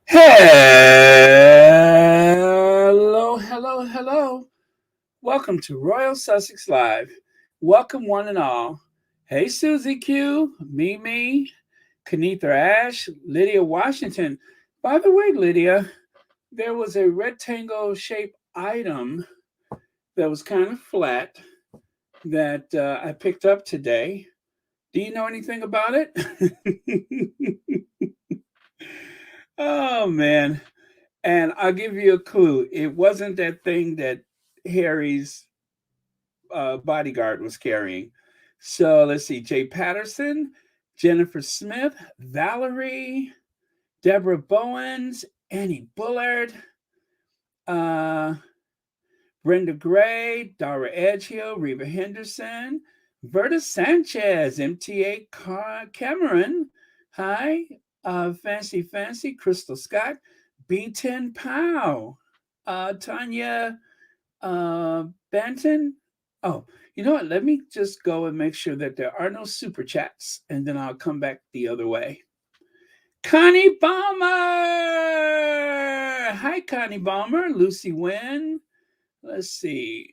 Hello, hello, hello. Welcome to Royal Sussex Live. Welcome, one and all. Hey, Susie Q, Mimi, Kenitha Ash, Lydia Washington. By the way, Lydia, there was a rectangle shaped item that was kind of flat that I picked up today. Do you know anything about it? Oh, man. And I'll give you a clue. It wasn't that thing that Harry's bodyguard was carrying. So let's see: Jay Patterson, Jennifer Smith, Valerie, Deborah Bowens, Annie Bullard, uh, Brenda Gray, Dara Edgehill, Reba Henderson, Verta Sanchez, MTA Cameron, hi, Fancy, Crystal Scott, B10 Pow, Tanya Banton. Oh, you know what? Let me just go and make sure that there are no super chats, and then I'll come back the other way. Connie Balmer! Hi, Connie Balmer. Lucy Wynn. Let's see.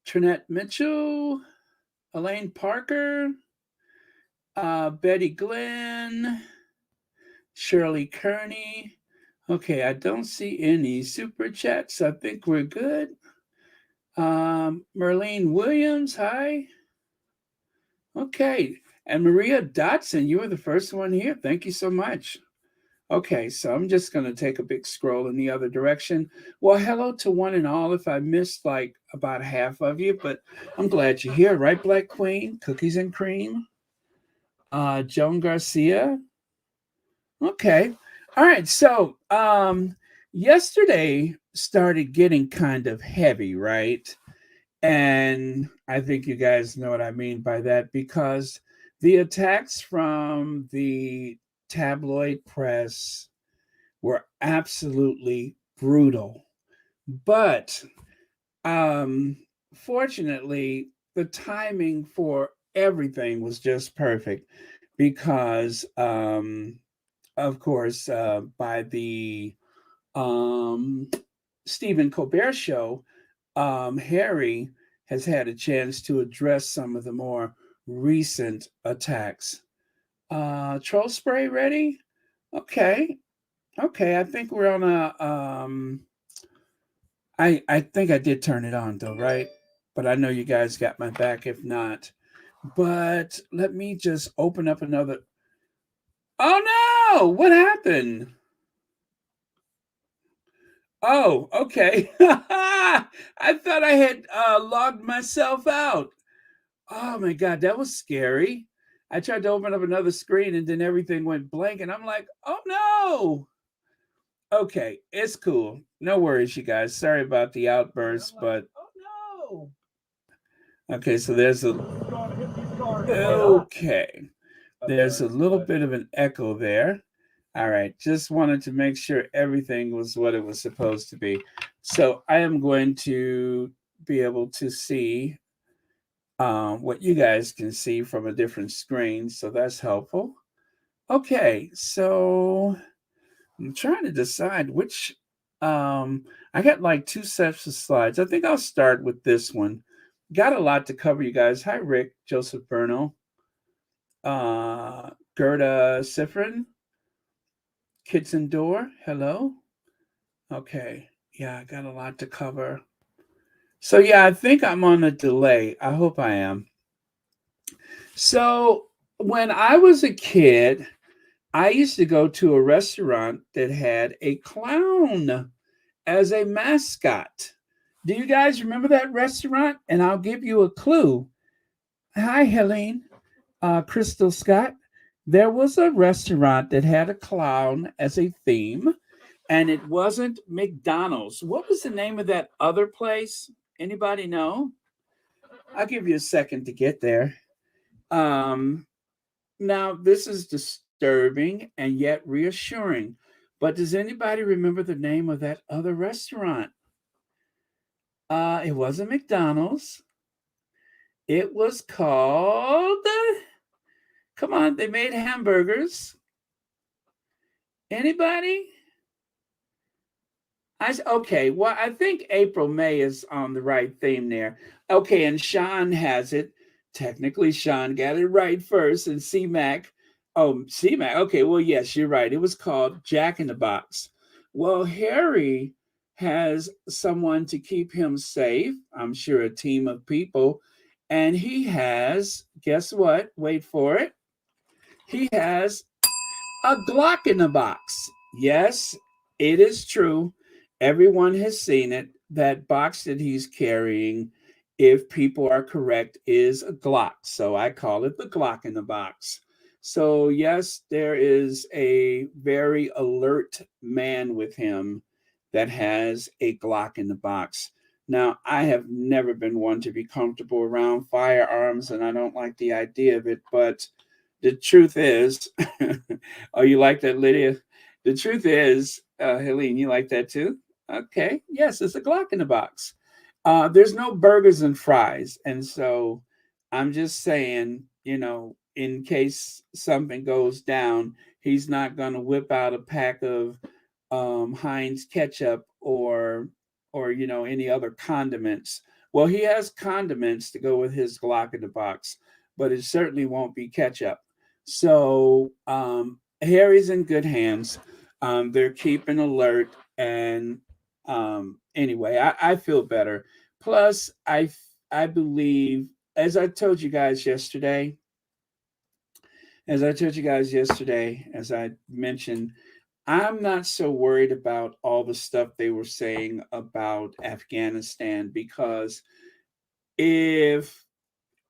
Trinette Mitchell. Elaine Parker. Betty Glenn. Shirley Kearney. Okay, I don't see any super chats. I think we're good. Merlene Williams, hi. Okay. And Maria Dotson, you were the first one here. Thank you so much. Okay, so I'm just going to take a big scroll in the other direction. Well, hello to one and all. If I missed like about half of you, but I'm glad you're here, right, Black Queen? Cookies and cream. Joan Garcia. Okay. All right. So yesterday started getting kind of heavy, right? And I think you guys know what I mean by that because the attacks from the tabloid press were absolutely brutal. But um, fortunately, the timing for everything was just perfect because, of course, by the um, Stephen Colbert show, Harry has had a chance to address some of the more recent attacks. Troll spray ready? Okay. Okay. I think we're on a. I think I did turn it on though, right? But I know you guys got my back if not. But let me just open up another. Oh no! What happened? Oh, okay. I thought I had logged myself out. Oh my god, that was scary. I tried to open up another screen and then everything went blank and I'm like, "Oh no." Okay, it's cool. No worries, you guys. Sorry about the outburst, but oh no. Okay, so there's a okay. There's a little bit of an echo there. All right, just wanted to make sure everything was what it was supposed to be. So I am going to be able to see what you guys can see from a different screen. So that's helpful. Okay, so I'm trying to decide which. I got like two sets of slides. I think I'll start with this one. Got a lot to cover, you guys. Hi, Rick, Joseph Bernal, Gerda Sifrin, Kids Door. Hello. Okay, yeah, I got a lot to cover. So yeah, I think I'm on a delay. I hope I am. So when I was a kid, I used to go to a restaurant that had a clown as a mascot. Do you guys remember that restaurant? And I'll give you a clue. Hi, Helene. Crystal Scott. There was a restaurant that had a clown as a theme, and it wasn't McDonald's. What was the name of that other place? Anybody know? I'll give you a second to get there. Um, Now, this is disturbing and yet reassuring. But does anybody remember the name of that other restaurant? It wasn't McDonald's. It was called. Come on, they made hamburgers. Anybody? Okay. Well, I think April May is on the right theme there. Okay, and Sean has it. Technically, Sean got it right first, and C Mac. Oh, C Mac. Okay. Well, yes, you're right. It was called Jack in the Box. Well, Harry has someone to keep him safe. I'm sure a team of people, and he has. Guess what? Wait for it. He has a Glock in the box. Yes, it is true. Everyone has seen it. That box that he's carrying, if people are correct, is a Glock. So I call it the Glock in the box. So, yes, there is a very alert man with him that has a Glock in the box. Now, I have never been one to be comfortable around firearms, and I don't like the idea of it, but the truth is, oh, you like that, Lydia? The truth is, Helene, you like that too? Okay, yes, it's a Glock in the box. There's no burgers and fries, and so I'm just saying, in case something goes down, he's not going to whip out a pack of Heinz ketchup or any other condiments. Well, he has condiments to go with his Glock in the box, but it certainly won't be ketchup. So Harry's in good hands. They're keeping alert, and anyway, I feel better. Plus, I believe, as I told you guys yesterday, as I mentioned, I'm not so worried about all the stuff they were saying about Afghanistan because if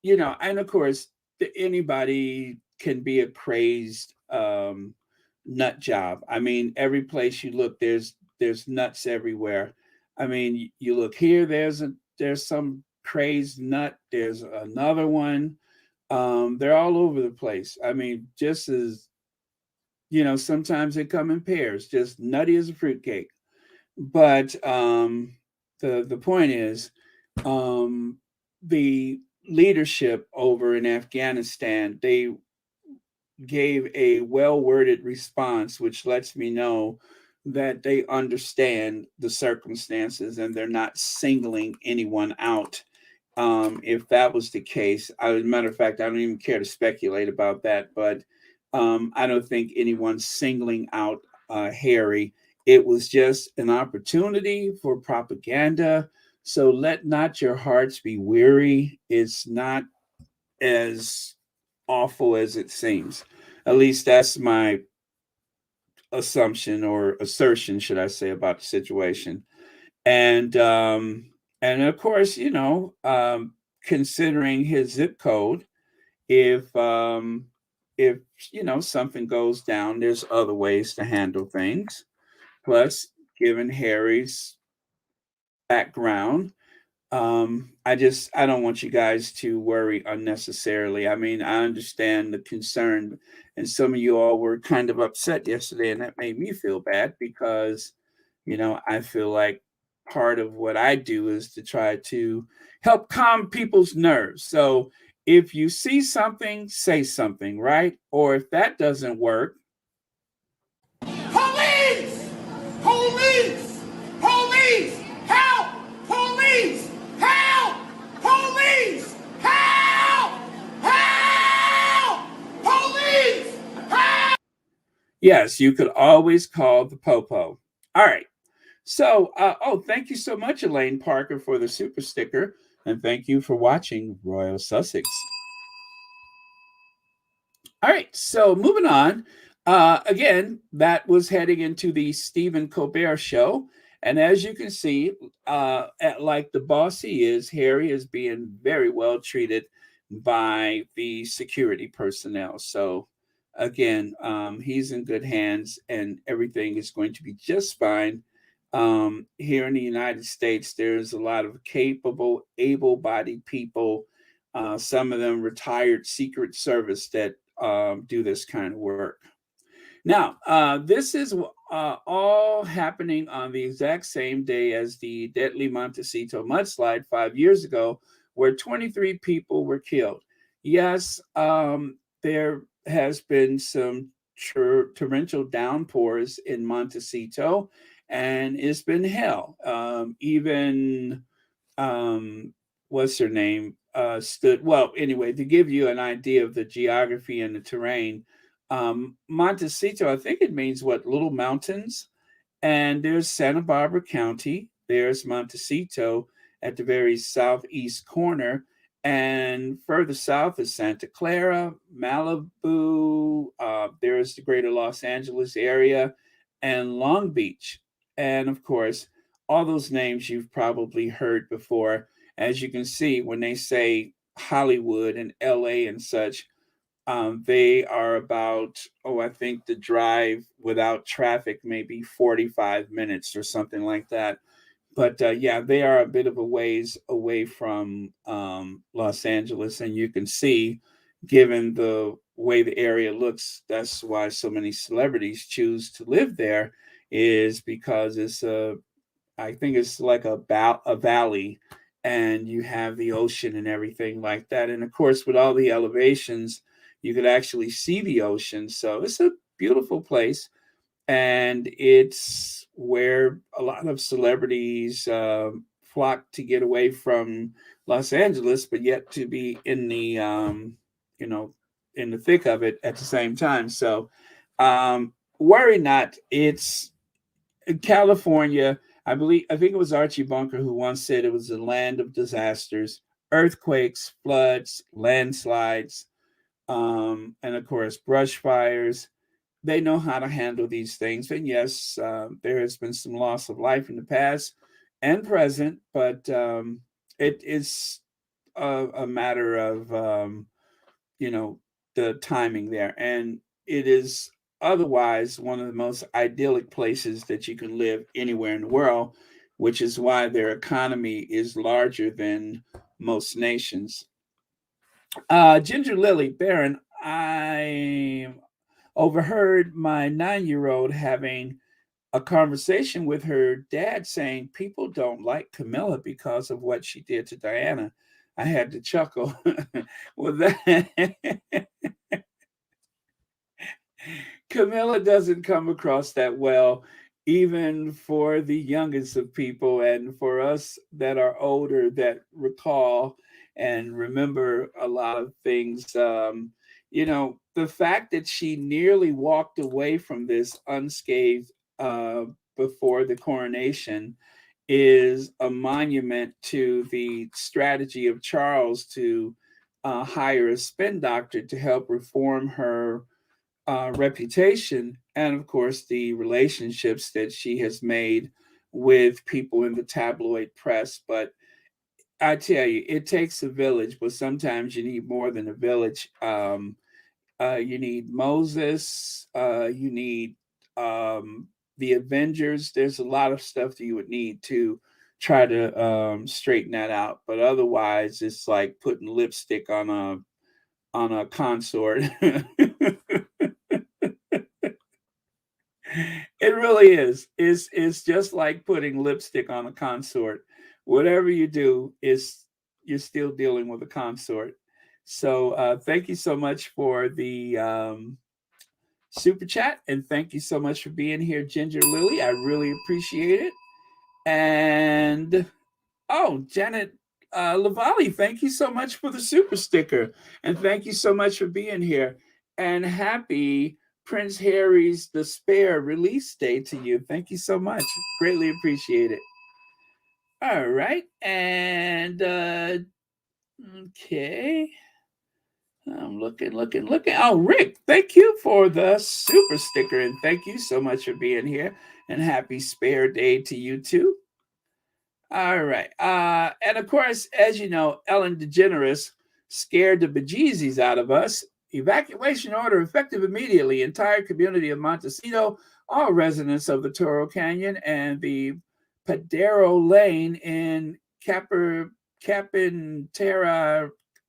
and of course, anybody can be a crazed nut job. I mean, every place you look, there's nuts everywhere. I mean, you look here, there's some crazed nut. There's another one. They're all over the place. I mean, just as sometimes they come in pairs, just nutty as a fruitcake. But the point is, um, the leadership over in Afghanistan, they gave a well worded response, which lets me know that they understand the circumstances and they're not singling anyone out. If that was the case, as a matter of fact, I don't even care to speculate about that, but I don't think anyone's singling out Harry. It was just an opportunity for propaganda. So let not your hearts be weary. It's not as awful as it seems. At least that's my assumption or assertion, should I say, about the situation. And and of course, considering his zip code, if if something goes down, there's other ways to handle things. Plus, given Harry's background, I don't want you guys to worry unnecessarily. I mean, I understand the concern, and some of you all were kind of upset yesterday, and that made me feel bad because I feel like part of what I do is to try to help calm people's nerves. So if you see something, say something, right? Or if that doesn't work, Police! Police! Police! Help! Police! Help! Police! Help! Help! Police! Help! yes, you could always call the popo. All right. So, thank you so much, Elaine Parker, for the super sticker. And thank you for watching Royal Sussex. All right, so moving on. Again, that was heading into the Stephen Colbert show. And as you can see, like the boss he is, Harry is being very well treated by the security personnel. So, again, he's in good hands and everything is going to be just fine. Here in the United States, there's a lot of capable, able bodied people, some of them retired Secret Service that do this kind of work. Now, this is all happening on the exact same day as the deadly Montecito mudslide 5 years ago, where 23 people were killed. Yes, there has been some torrential downpours in Montecito, and it's been hell. Even what's her name stood well. Anyway, to give you an idea of the geography and the terrain, Montecito, I think it means what, little mountains, and there's Santa Barbara County, there's Montecito at the very southeast corner, and further south is Santa Clara, Malibu, there's the greater Los Angeles area, and Long Beach. And of course, all those names you've probably heard before. As you can see, when they say Hollywood and LA and such, they are about, oh, I think the drive without traffic maybe 45 minutes or something like that. But yeah, they are a bit of a ways away from Los Angeles. And you can see, given the way the area looks, that's why so many celebrities choose to live there, is because it's a, I think it's like a valley, and you have the ocean and everything like that. And of course, with all the elevations, you could actually see the ocean. So it's a beautiful place, and it's where a lot of celebrities flock to get away from Los Angeles, but yet to be in the you know, in the thick of it at the same time. So worry not. It's in California. I think it was Archie Bunker who once said it was a land of disasters, earthquakes, floods, landslides, and of course, brush fires. They know how to handle these things. And yes, there has been some loss of life in the past and present, but it is a matter of you know, the timing there. And it is otherwise one of the most idyllic places that you can live anywhere in the world, which is why their economy is larger than most nations. Ginger Lily Barron, I overheard my 9-year old having a conversation with her dad saying people don't like Camilla because of what she did to Diana. I had to chuckle. Well, that Camilla doesn't come across that well, even for the youngest of people, and for us that are older that recall and remember a lot of things. You know, the fact that she nearly walked away from this unscathed uh, before the coronation is a monument to the strategy of Charles to hire a spin doctor to help reform her reputation, and of course the relationships that she has made with people in the tabloid press. But I tell you, it takes a village, but sometimes you need more than a village. You need Moses, you need the Avengers. There's a lot of stuff that you would need to try to straighten that out. But otherwise, it's like putting lipstick on a consort. It really is. It's just like putting lipstick on a consort. Whatever you do is you're still dealing with a consort. So thank you so much for the super chat, and thank you so much for being here, Ginger Lily. I really appreciate it. And oh, Janet Lavalley, thank you so much for the super sticker, and thank you so much for being here. And happy Prince Harry's The Spare release day to you. Thank you so much. Greatly appreciate it. All right. And okay. I'm looking. Oh, Rick, thank you for the super sticker. And thank you so much for being here. And happy spare day to you too. All right. And of course, as you know, Ellen DeGeneres scared the bejesus out of us. Evacuation order effective immediately. Entire community of Montecito, all residents of the Toro Canyon and the Padero Lane in Capinterra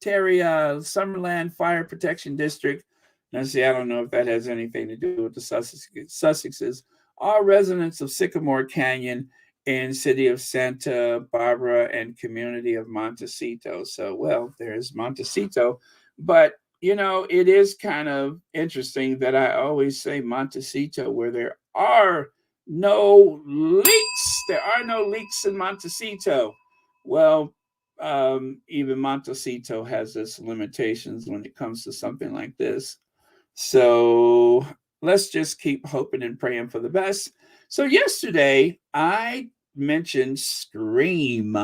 Summerland Fire Protection District. Now, see, I don't know if that has anything to do with the Sussexes. All residents of Sycamore Canyon in city of Santa Barbara and community of Montecito. So, well, there's Montecito, but it is kind of interesting that I always say Montecito where there are no leaks. There are no leaks in Montecito. Well, even Montecito has its limitations when it comes to something like this. So let's just keep hoping and praying for the best. So yesterday I mentioned Scream,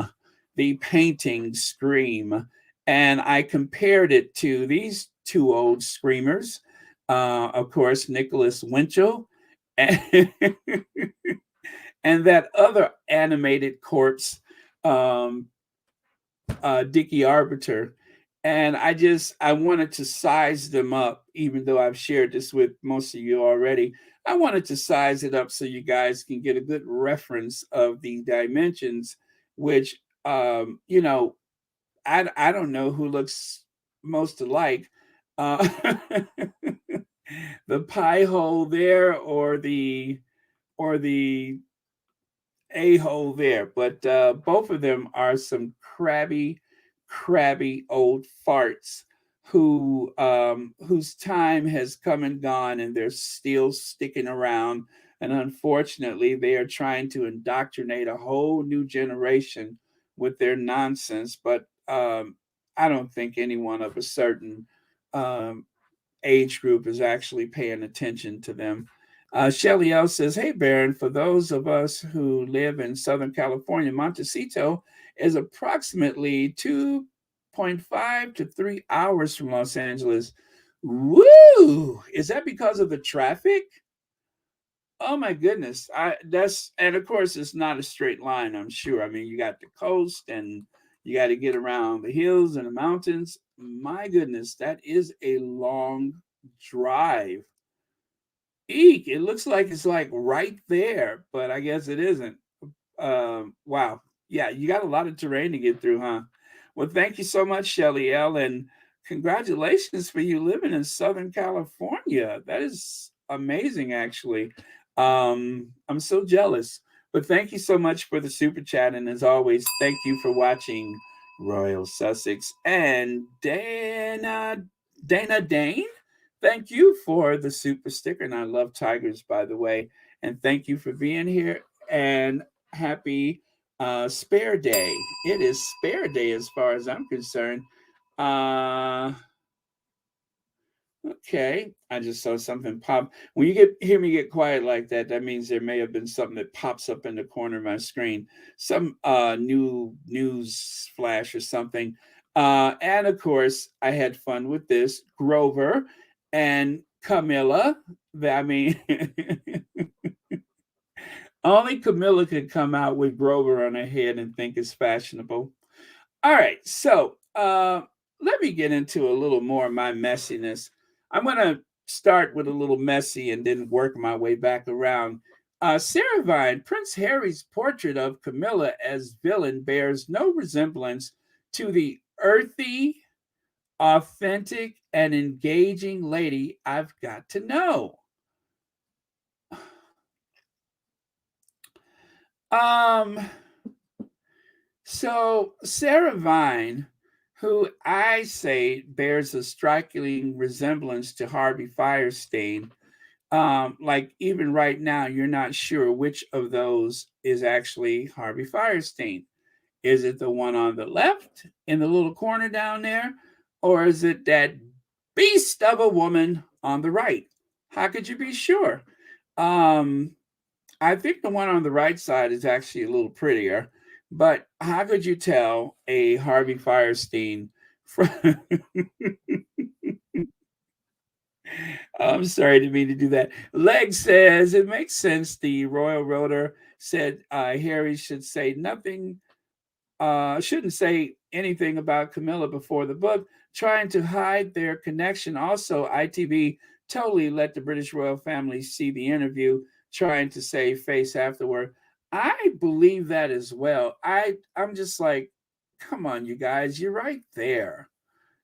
the painting Scream, and I compared it to these two old screamers. Of course, Nicholas Winchell and, and that other animated corpse, um, Dickie Arbiter. And I wanted to size them up, even though I've shared this with most of you already. I wanted to size it up so you guys can get a good reference of the dimensions, which, I don't know who looks most alike. Uh, the pie hole there or the a hole there, but both of them are some crabby old farts whose time has come and gone, and they're still sticking around. And unfortunately, they are trying to indoctrinate a whole new generation with their nonsense. But I don't think anyone of a certain um, age group is actually paying attention to them. Shelly L says, "Hey, Baron, for those of us who live in Southern California, Montecito is approximately 2.5 to 3 hours from Los Angeles. Woo! Is that because of the traffic? Oh my goodness. And of course it's not a straight line, I'm sure. I mean, you got the coast and you got to get around the hills and the mountains. My goodness, that is a long drive. Eek, it looks like it's like right there, but I guess it isn't. Wow. Yeah, you got a lot of terrain to get through, huh? Well, thank you so much, Shelly L. And congratulations for you living in Southern California. That is amazing, actually. I'm so jealous. But thank you so much for the super chat. And as always, thank you for watching Royal Sussex. And Dana Dane, thank you for the super sticker. And I love tigers, by the way. And thank you for being here. And happy spare day. It is spare day as far as I'm concerned. Uh, okay, I just saw something pop. When you hear me get quiet like that, that means there may have been something that pops up in the corner of my screen, some new news flash or something. And of course, I had fun with this Grover and Camilla. I mean, only Camilla could come out with Grover on her head and think it's fashionable. All right, so let me get into a little more of my messiness. I'm going to start with a little messy and then work my way back around. Sarah Vine, Prince Harry's portrait of Camilla as villain bears no resemblance to the earthy, authentic, and engaging lady I've got to know. Um, So Sarah Vine, who I say bears a striking resemblance to Harvey Firestein, like even right now, you're not sure which of those is actually Harvey Firestein. Is it the one on the left in the little corner down there, or is it that beast of a woman on the right? How could you be sure? Um, I think the one on the right side is actually a little prettier, but how could you tell a Harvey Firestein from? I'm sorry to mean to do that. Leg says it makes sense. The Royal Roader said Harry should say nothing, shouldn't say anything about Camilla before the book, trying to hide their connection. Also, ITV totally let the British royal family see the interview, trying to save face afterward. I believe that as well. I'm just like, come on, you guys, you're right there,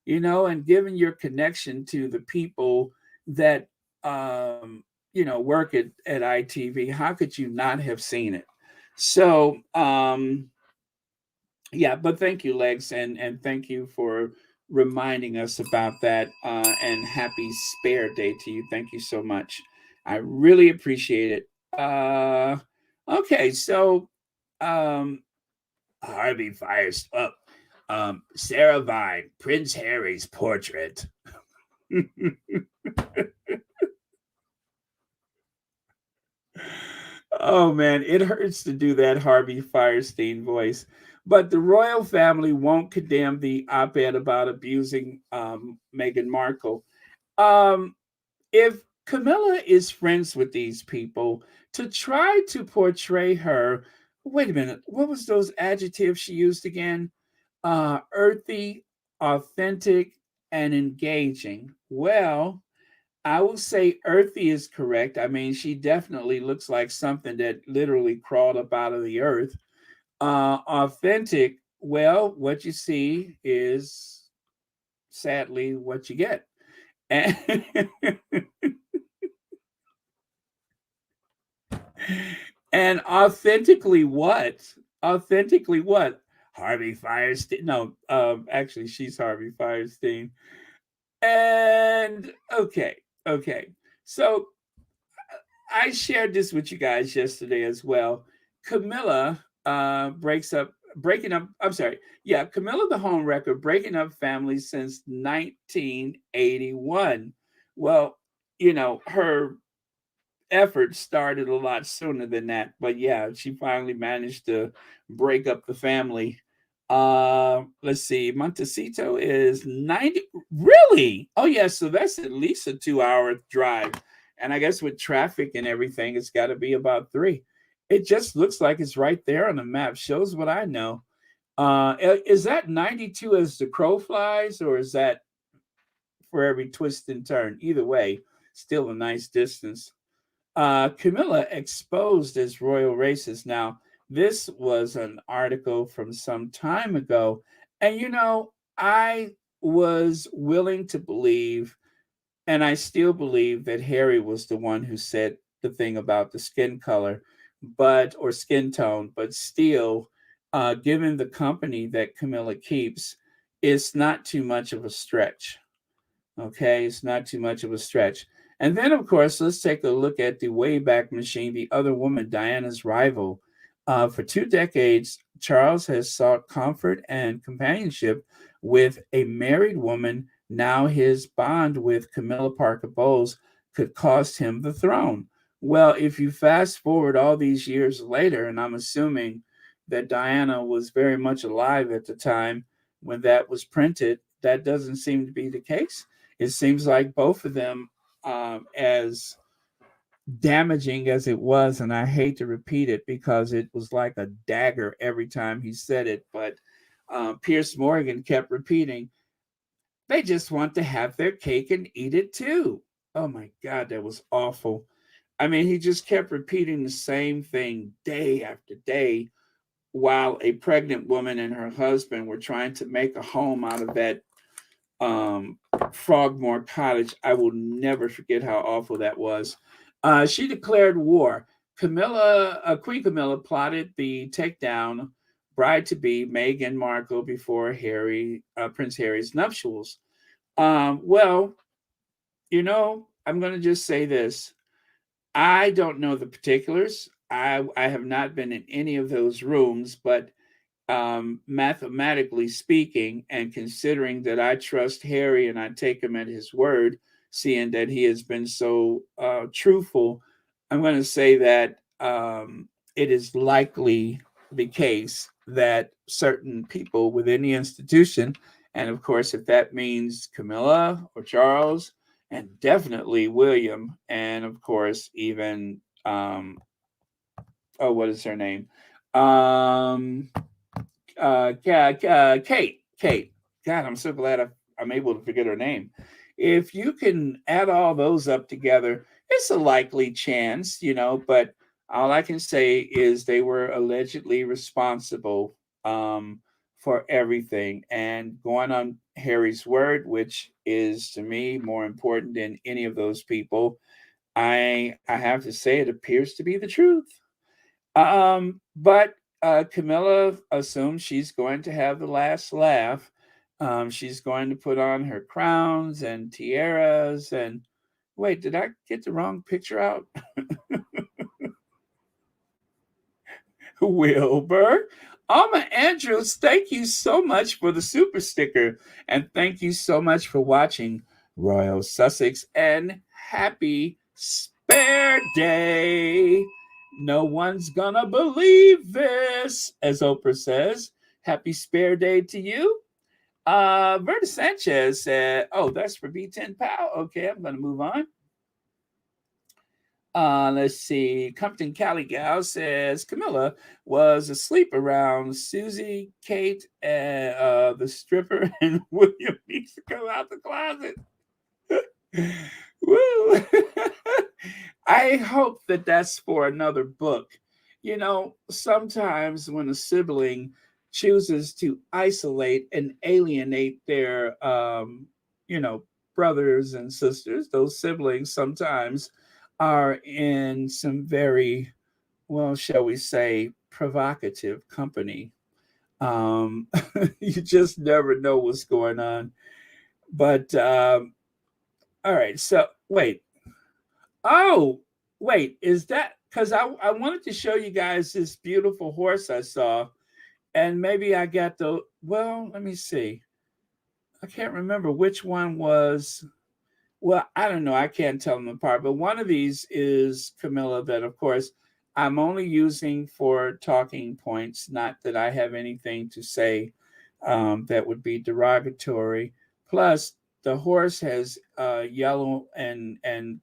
and given your connection to the people that work at ITV, how could you not have seen it? So yeah, but thank you, Lex, and thank you for reminding us about that. And happy spare day to you. Thank you so much. I really appreciate it. Okay, so um, Harvey fires up. Sarah Vine, Prince Harry's portrait. Oh man, it hurts to do that Harvey Firestein voice. But the royal family won't condemn the op-ed about abusing Meghan Markle. Um, if Camilla is friends with these people, to try to portray her, wait a minute, what was those adjectives she used again? Earthy, authentic, and engaging. Well, I will say earthy is correct. I mean, she definitely looks like something that literally crawled up out of the earth. Authentic, well, what you see is sadly what you get. And, and authentically what? Authentically what? Harvey Firestein. No, actually, she's Harvey Firestein. And okay. So I shared this with you guys yesterday as well. Camilla breaking up. I'm sorry. Yeah, Camilla the Home Wrecker breaking up families since 1981. Well, her effort started a lot sooner than that, but yeah, she finally managed to break up the family. Let's see, Montecito is 90. Really? Oh yeah, so that's at least a 2-hour drive, and I guess with traffic and everything, it's got to be about three. It just looks like it's right there on the map. Shows what I know. Is that 92 as the crow flies, or is that for every twist and turn? Either way, still a nice distance. Camilla exposed as royal racist. Now, this was an article from some time ago. And, I was willing to believe, and I still believe, that Harry was the one who said the thing about the skin color, or skin tone, but still, given the company that Camilla keeps, it's not too much of a stretch. Okay, it's not too much of a stretch. And then, of course, let's take a look at the Wayback Machine, the other woman, Diana's rival. For 2 decades, Charles has sought comfort and companionship with a married woman. Now his bond with Camilla Parker Bowles could cost him the throne. Well, if you fast forward all these years later, and I'm assuming that Diana was very much alive at the time when that was printed, that doesn't seem to be the case. It seems like both of them, as damaging as it was, and I hate to repeat it because it was like a dagger every time he said it, but Pierce Morgan kept repeating, they just want to have their cake and eat it too. Oh my God, that was awful. I mean, he just kept repeating the same thing day after day while a pregnant woman and her husband were trying to make a home out of that Frogmore Cottage. I will never forget how awful that was. She declared war. Queen Camilla plotted the takedown bride to be Meghan Markle before Prince Harry's nuptials. Well, I'm going to just say this. I don't know the particulars. I have not been in any of those rooms, but mathematically speaking, and considering that I trust Harry and I take him at his word, seeing that he has been so truthful, I'm going to say that it is likely the case that certain people within the institution, and of course, if that means Camilla or Charles, and definitely William, and of course, even, what is her name? Um, Kate. God, I'm so glad I'm able to forget her name. If you can add all those up together, it's a likely chance, but all I can say is they were allegedly responsible for everything. And going on Harry's word, which is to me more important than any of those people, I have to say it appears to be the truth. But Camilla assumes she's going to have the last laugh. She's going to put on her crowns and tiaras. And wait, did I get the wrong picture out? Wilbur. Alma Andrews, thank you so much for the super sticker. And thank you so much for watching Royal Sussex. And happy Spare Day. No one's gonna believe this, as Oprah says. Happy Spare Day to you. Verta Sanchez said, oh, that's for B10 Pal. Okay, I'm gonna move on. Let's see. Compton Cali Gal says Camilla was asleep around Susie, Kate, and the stripper, and William needs to come out the closet. Woo! I hope that that's for another book. You know, sometimes when a sibling chooses to isolate and alienate their, you know, brothers and sisters, those siblings sometimes are in some very, well, shall we say, provocative company. Um, you just never know what's going on. But all right, so wait. Oh, wait, is that because I wanted to show you guys this beautiful horse I saw, and maybe I got the, well, let me see. I can't remember which one was, well, I don't know. I can't tell them apart, but one of these is Camilla that, of course, I'm only using for talking points, not that I have anything to say that would be derogatory. Plus, the horse has yellow and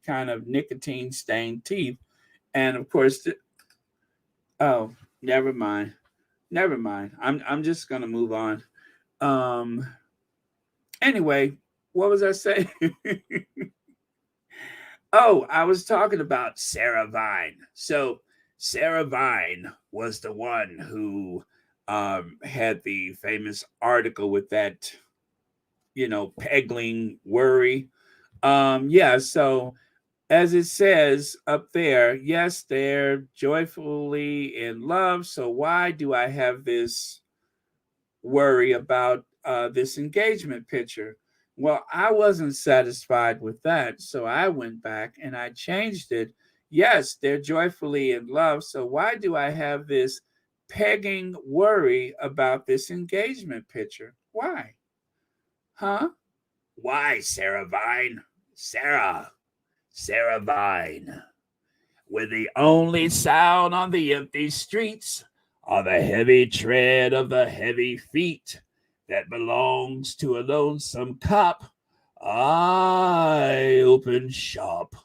kind of nicotine stained teeth, and of course, oh, never mind, never mind. I'm just gonna move on. Um, anyway, what was I saying? Oh, I was talking about Sarah Vine. So Sarah Vine was the one who had the famous article with that, you know, pegling worry. Yeah, so as it says up there, yes, they're joyfully in love. So why do I have this worry about this engagement picture? Well, I wasn't satisfied with that. So I went back and I changed it. Yes, they're joyfully in love. So why do I have this pegging worry about this engagement picture? Why? Huh? Why, Sarah Vine? Sarah Vine. With the only sound on the empty streets are the heavy tread of the heavy feet that belongs to a lonesome cop, I open shop.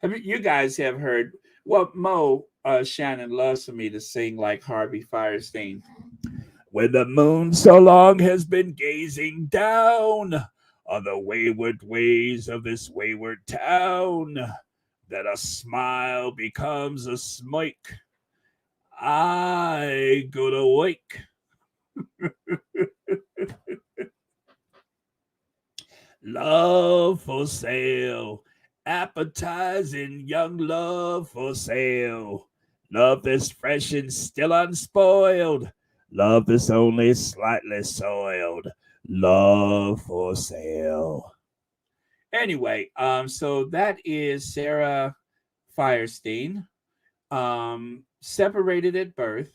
You guys have heard? Well, Mo Shannon loves for me to sing like Harvey Firestein. When the moon so long has been gazing down on the wayward ways of this wayward town, that a smile becomes a smike, I go to wake. Love for sale, appetizing young love for sale. Love that's fresh and still unspoiled. Love that's only slightly soiled. Love for sale. Anyway, so that is Sarah Firestein, separated at birth,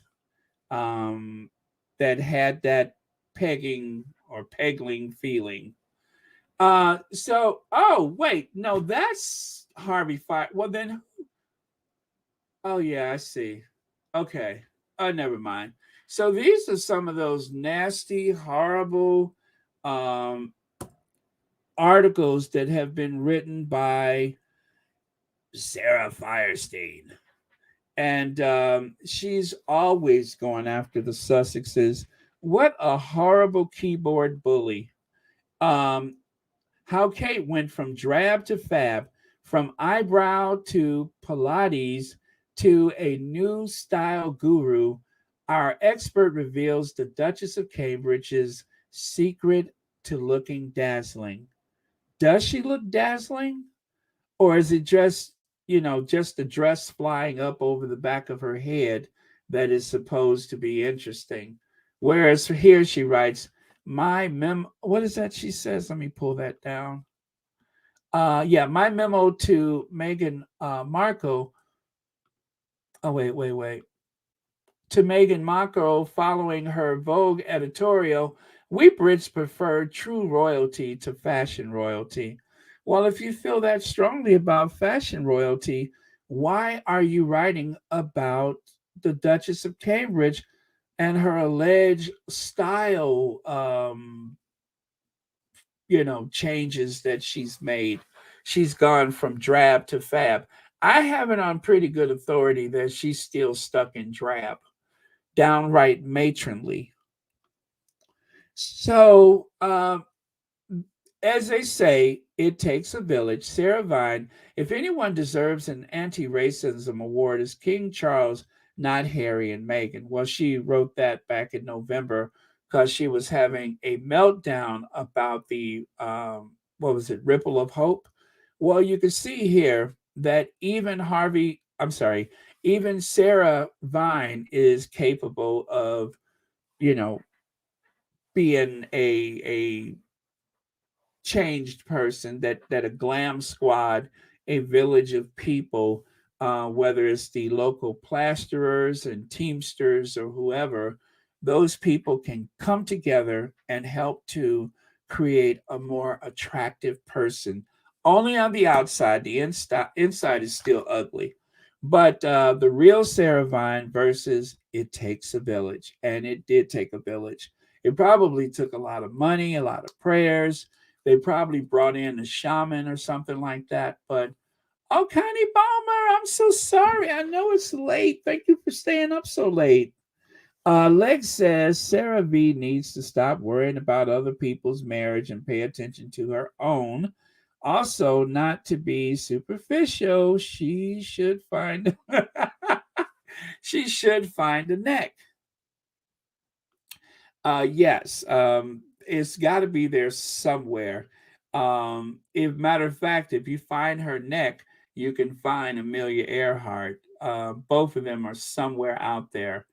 um, that had that pegging or pegling feeling. So, oh, wait, no, that's Harvey Fire. Well, then, oh, yeah, I see. Okay. Oh, never mind. So these are some of those nasty, horrible um, articles that have been written by Sarah Firestein. And she's always going after the Sussexes. What a horrible keyboard bully. Um, how Kate went from drab to fab, from eyebrow to Pilates to a new style guru. Our expert reveals the Duchess of Cambridge's secret to looking dazzling. Does she look dazzling? Or is it just, you know, just the dress flying up over the back of her head that is supposed to be interesting? Whereas here she writes, What is that she says? Let me pull that down. Yeah, my memo to Meghan Markle. Oh, wait. To Meghan Markle following her Vogue editorial, we Brits prefer true royalty to fashion royalty. Well, if you feel that strongly about fashion royalty, why are you writing about the Duchess of Cambridge and her alleged style, changes that she's made? She's gone from drab to fab. I have it on pretty good authority that she's still stuck in drab, downright matronly. So, as they say, it takes a village. Sarah Vine, if anyone deserves an anti racism award, is King Charles, not Harry and Meghan. Well, she wrote that back in November because she was having a meltdown about the, what was it, Ripple of Hope? Well, you can see here that even Sarah Vine is capable of, you know, being a changed person, that a glam squad, a village of people, whether it's the local plasterers and teamsters or whoever, those people can come together and help to create a more attractive person. Only on the outside, the inside is still ugly. But the real Sarah Vine versus It Takes a Village. And it did take a village. It probably took a lot of money, a lot of prayers. They probably brought in a shaman or something like that. But oh, Connie Balmer, I'm so sorry. I know it's late. Thank you for staying up so late. Leg says Sarah V needs to stop worrying about other people's marriage and pay attention to her own. Also, not to be superficial, she should find she should find a neck. Yes, it's got to be there somewhere. If matter of fact, if you find her neck, you can find Amelia Earhart. Both of them are somewhere out there.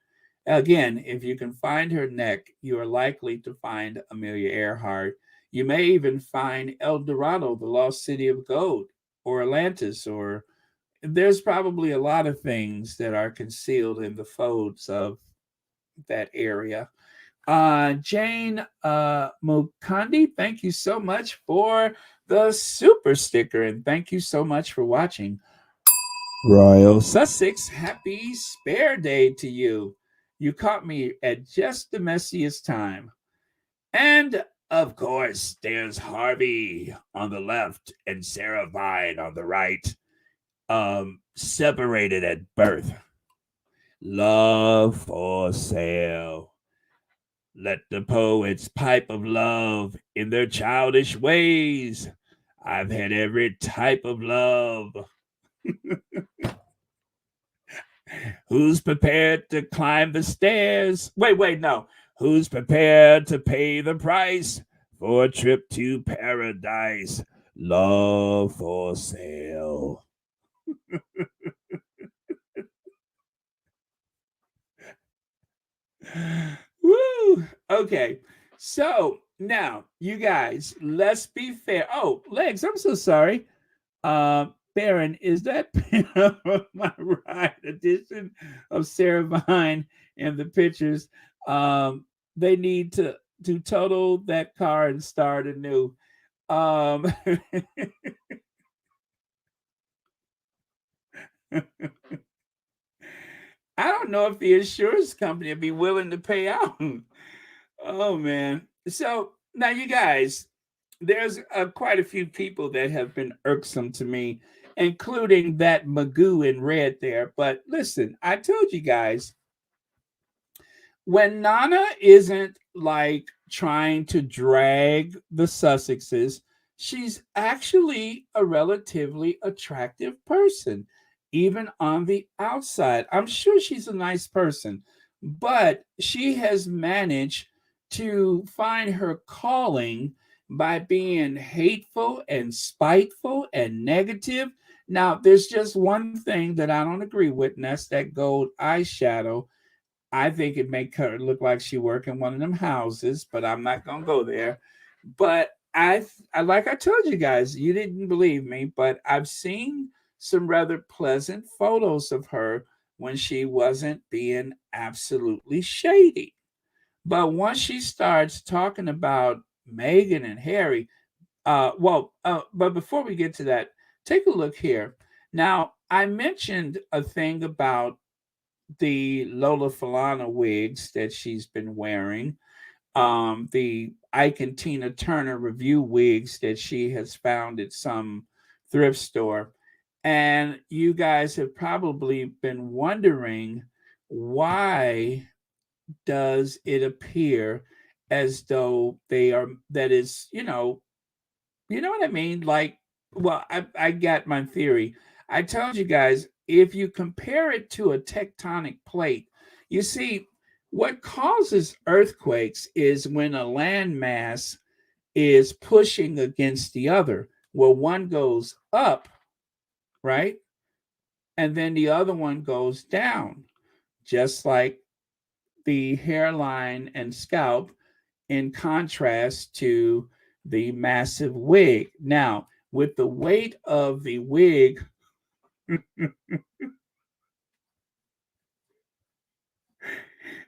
Again, if you can find her neck, you are likely to find Amelia Earhart. You may even find El Dorado, the lost city of gold, or Atlantis, or there's probably a lot of things that are concealed in the folds of that area. Jane Mukandi, thank you so much for the super sticker, and thank you so much for watching. Royal Sussex, happy spare day to you. You caught me at just the messiest time. And of course, there's Harvey on the left and Sarah Vine on the right, separated at birth. Love for sale. Let the poets pipe of love in their childish ways. I've had every type of love. Who's prepared to climb the stairs? Wait, no. Who's prepared to pay the price for a trip to paradise? Love for sale. Woo! Okay. So now, you guys, let's be fair. Oh, Legs, I'm so sorry. Baron, is that my right edition of Sarah Vine and the pictures? They need to total that car and start anew. Um, I don't know if the insurance company would be willing to pay out. Oh man. So now, you guys, there's quite a few people that have been irksome to me, including that Magoo in red there. But listen, I told you guys, when Nana isn't like trying to drag the Sussexes, she's actually a relatively attractive person, even on the outside. I'm sure she's a nice person, but she has managed to find her calling by being hateful and spiteful and negative. Now, there's just one thing that I don't agree with, and that's that gold eyeshadow. I think it make her look like she work in one of them houses, but I'm not gonna go there. But I like I told you guys, you didn't believe me, but I've seen some rather pleasant photos of her when she wasn't being absolutely shady. But once she starts talking about Meghan and Harry, but before we get to that, take a look here. Now, I mentioned a thing about the Lola Falana wigs that she's been wearing, the Ike and Tina Turner review wigs that she has found at some thrift store. And you guys have probably been wondering, why does it appear as though they are, that is, you know what I mean? Like, well, I got my theory. I told you guys, if you compare it to a tectonic plate, you see, what causes earthquakes is when a landmass is pushing against the other. Well, one goes up, right? And then the other one goes down, just like the hairline and scalp, in contrast to the massive wig. Now, with the weight of the wig,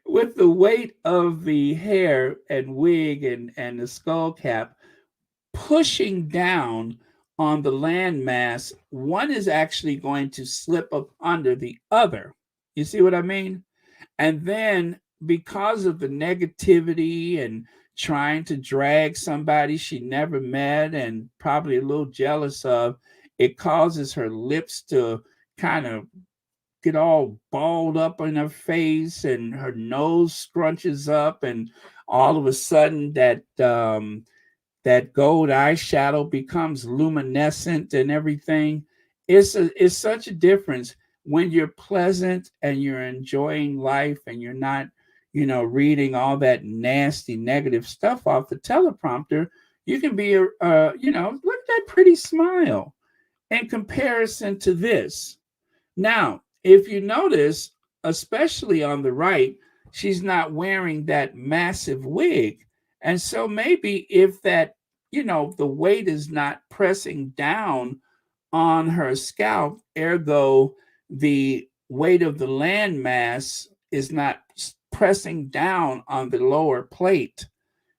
with the weight of the hair and wig and the skull cap pushing down on the landmass, one is actually going to slip up under the other. You see what I mean? And then because of the negativity and trying to drag somebody she never met and probably a little jealous of, it causes her lips to kind of get all balled up in her face and her nose scrunches up, and all of a sudden that gold eyeshadow becomes luminescent and everything. It's such a difference when you're pleasant and you're enjoying life and you're not, reading all that nasty negative stuff off the teleprompter. You can be look at that pretty smile in comparison to this. Now, if you notice, especially on the right, she's not wearing that massive wig. And so maybe if that, the weight is not pressing down on her scalp, ergo the weight of the land mass is not pressing down on the lower plate,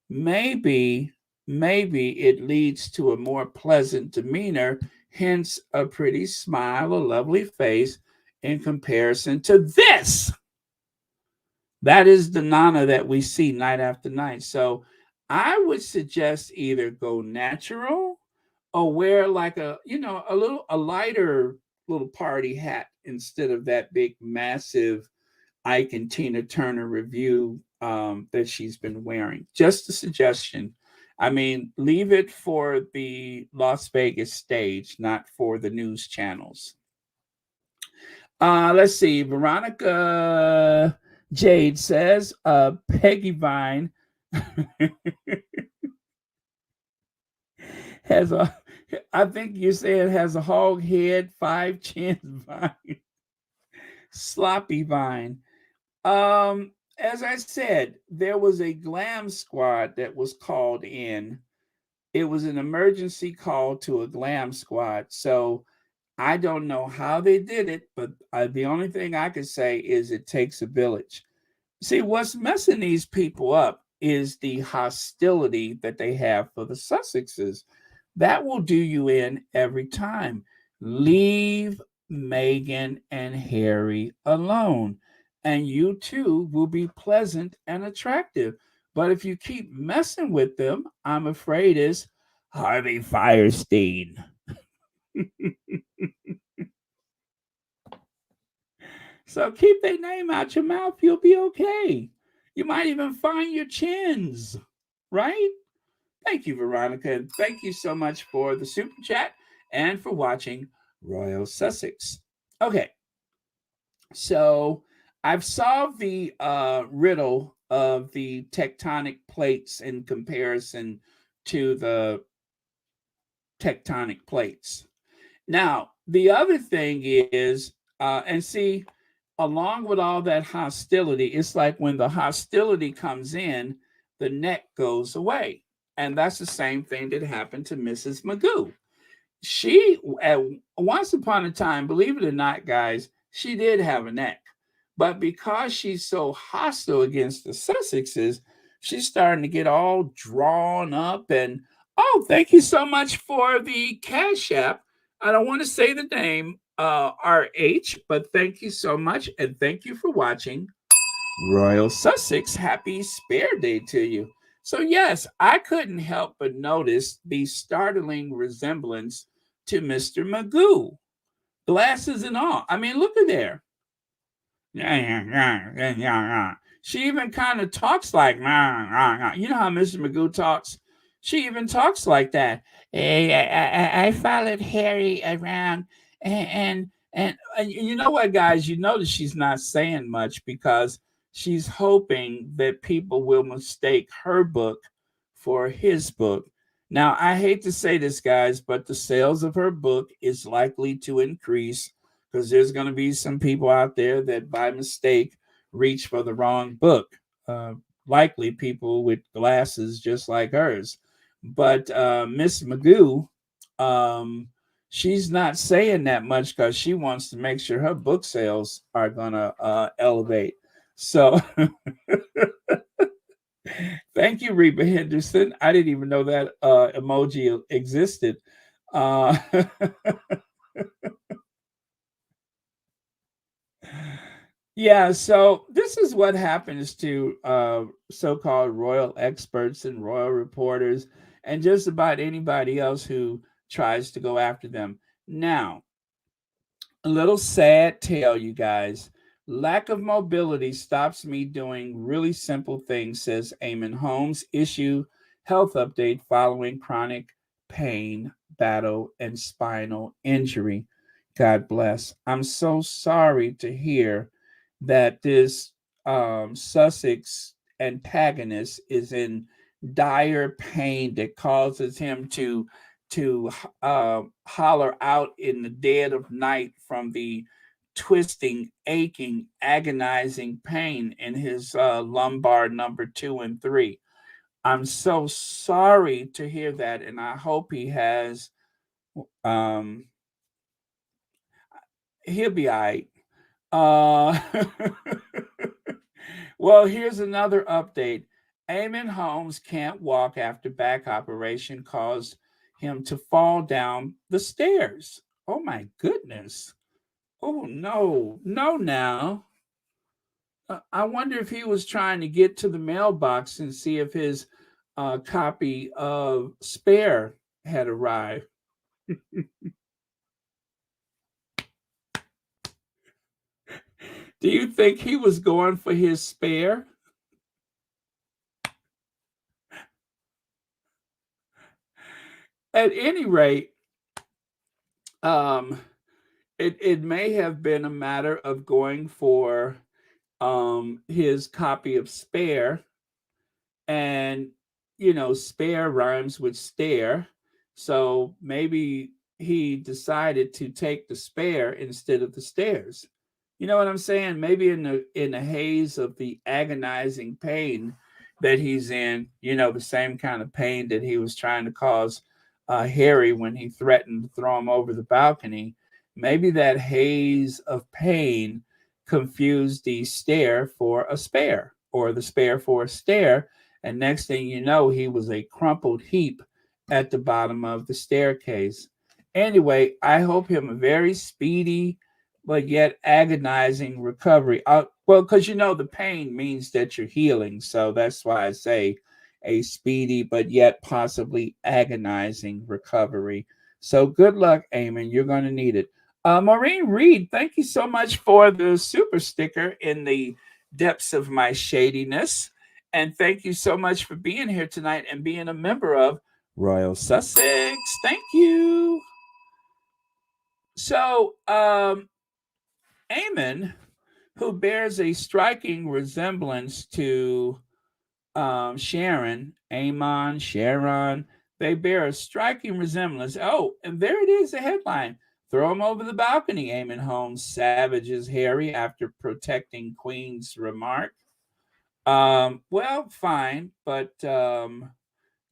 maybe it leads to a more pleasant demeanor, hence a pretty smile, a lovely face, in comparison to this. That is the Nana that we see night after night. So I would suggest either go natural or wear like a lighter little party hat instead of that big massive Ike and Tina Turner review that she's been wearing. Just a suggestion. I mean, leave it for the Las Vegas stage, not for the news channels. Let's see. Veronica Jade says, Peggy Vine has a, I think you said has a hog head, 5 chins Vine, sloppy Vine. As I said, there was a glam squad that was called in. It was an emergency call to a glam squad. So I don't know how they did it, but the only thing I could say is it takes a village. See, what's messing these people up is the hostility that they have for the Sussexes. That will do you in every time. Leave Meghan and Harry alone, and you too will be pleasant and attractive. But if you keep messing with them, I'm afraid it's Harvey Firestein. So keep their name out your mouth. You'll be okay. You might even find your chins, right? Thank you, Veronica. And thank you so much for the super chat and for watching Royal Sussex. Okay, so I've solved the riddle of the tectonic plates in comparison to the tectonic plates. Now, the other thing is, and see, along with all that hostility, it's like when the hostility comes in, the neck goes away. And that's the same thing that happened to Mrs. Magoo. She, at once upon a time, believe it or not, guys, she did have a neck. But because she's so hostile against the Sussexes, she's starting to get all drawn up. And oh, thank you so much for the Cash App. I don't want to say the name, RH, but thank you so much. And thank you for watching Royal Sussex. Happy Spare Day to you. So, yes, I couldn't help but notice the startling resemblance to Mr. Magoo, glasses and all. I mean, look at there. She even kind of talks like, you know how Mr. Magoo talks? She even talks like that. Hey, I followed Harry around, and you know what, guys? You notice she's not saying much because she's hoping that people will mistake her book for his book. Now, I hate to say this, guys, but the sales of her book is likely to increase because there's going to be some people out there that by mistake reach for the wrong book. Uh, Likely people with glasses just like hers. But Miss Magoo, um, she's not saying that much because she wants to make sure her book sales are going to elevate. So thank you, Reba Henderson. I didn't even know that emoji existed. Uh, Yeah, so this is what happens to so-called royal experts and royal reporters and just about anybody else who tries to go after them. Now, a little sad tale, you guys. Lack of mobility stops me doing really simple things, says Eamon Holmes. Issue health update following chronic pain, battle, and spinal injury. God bless. I'm so sorry to hear that this Sussex antagonist is in dire pain that causes him to holler out in the dead of night from the twisting, aching, agonizing pain in his lumbar number 2 and 3. I'm so sorry to hear that, and I hope he has. Um, he'll be all right. Uh, well, here's another update. Eamon Holmes can't walk after back operation caused him to fall down the stairs. Oh my goodness. Oh no, no now. I wonder if he was trying to get to the mailbox and see if his copy of Spare had arrived. Do you think he was going for his Spare? At any rate, um, it may have been a matter of going for his copy of Spare, and spare rhymes with stare, so maybe he decided to take the spare instead of the stairs. You know what I'm saying? Maybe in the haze of the agonizing pain that he's in, the same kind of pain that he was trying to cause Harry when he threatened to throw him over the balcony. Maybe that haze of pain confused the stare for a spare or the spare for a stare, and next thing you know, he was a crumpled heap at the bottom of the staircase. Anyway, I hope him a very speedy but yet agonizing recovery. Well, because the pain means that you're healing. So that's why I say a speedy but yet possibly agonizing recovery. So good luck, Eamon. You're going to need it. Maureen Reed, thank you so much for the super sticker in the depths of my shadiness. And thank you so much for being here tonight and being a member of Royal Sussex. Thank you. So, Eamon, who bears a striking resemblance to Sharon, Amon, Sharon, they bear a striking resemblance. Oh, and there it is, the headline. Throw him over the balcony, Eamon Holmes savages Harry after protecting Queen's remark. Well, fine, but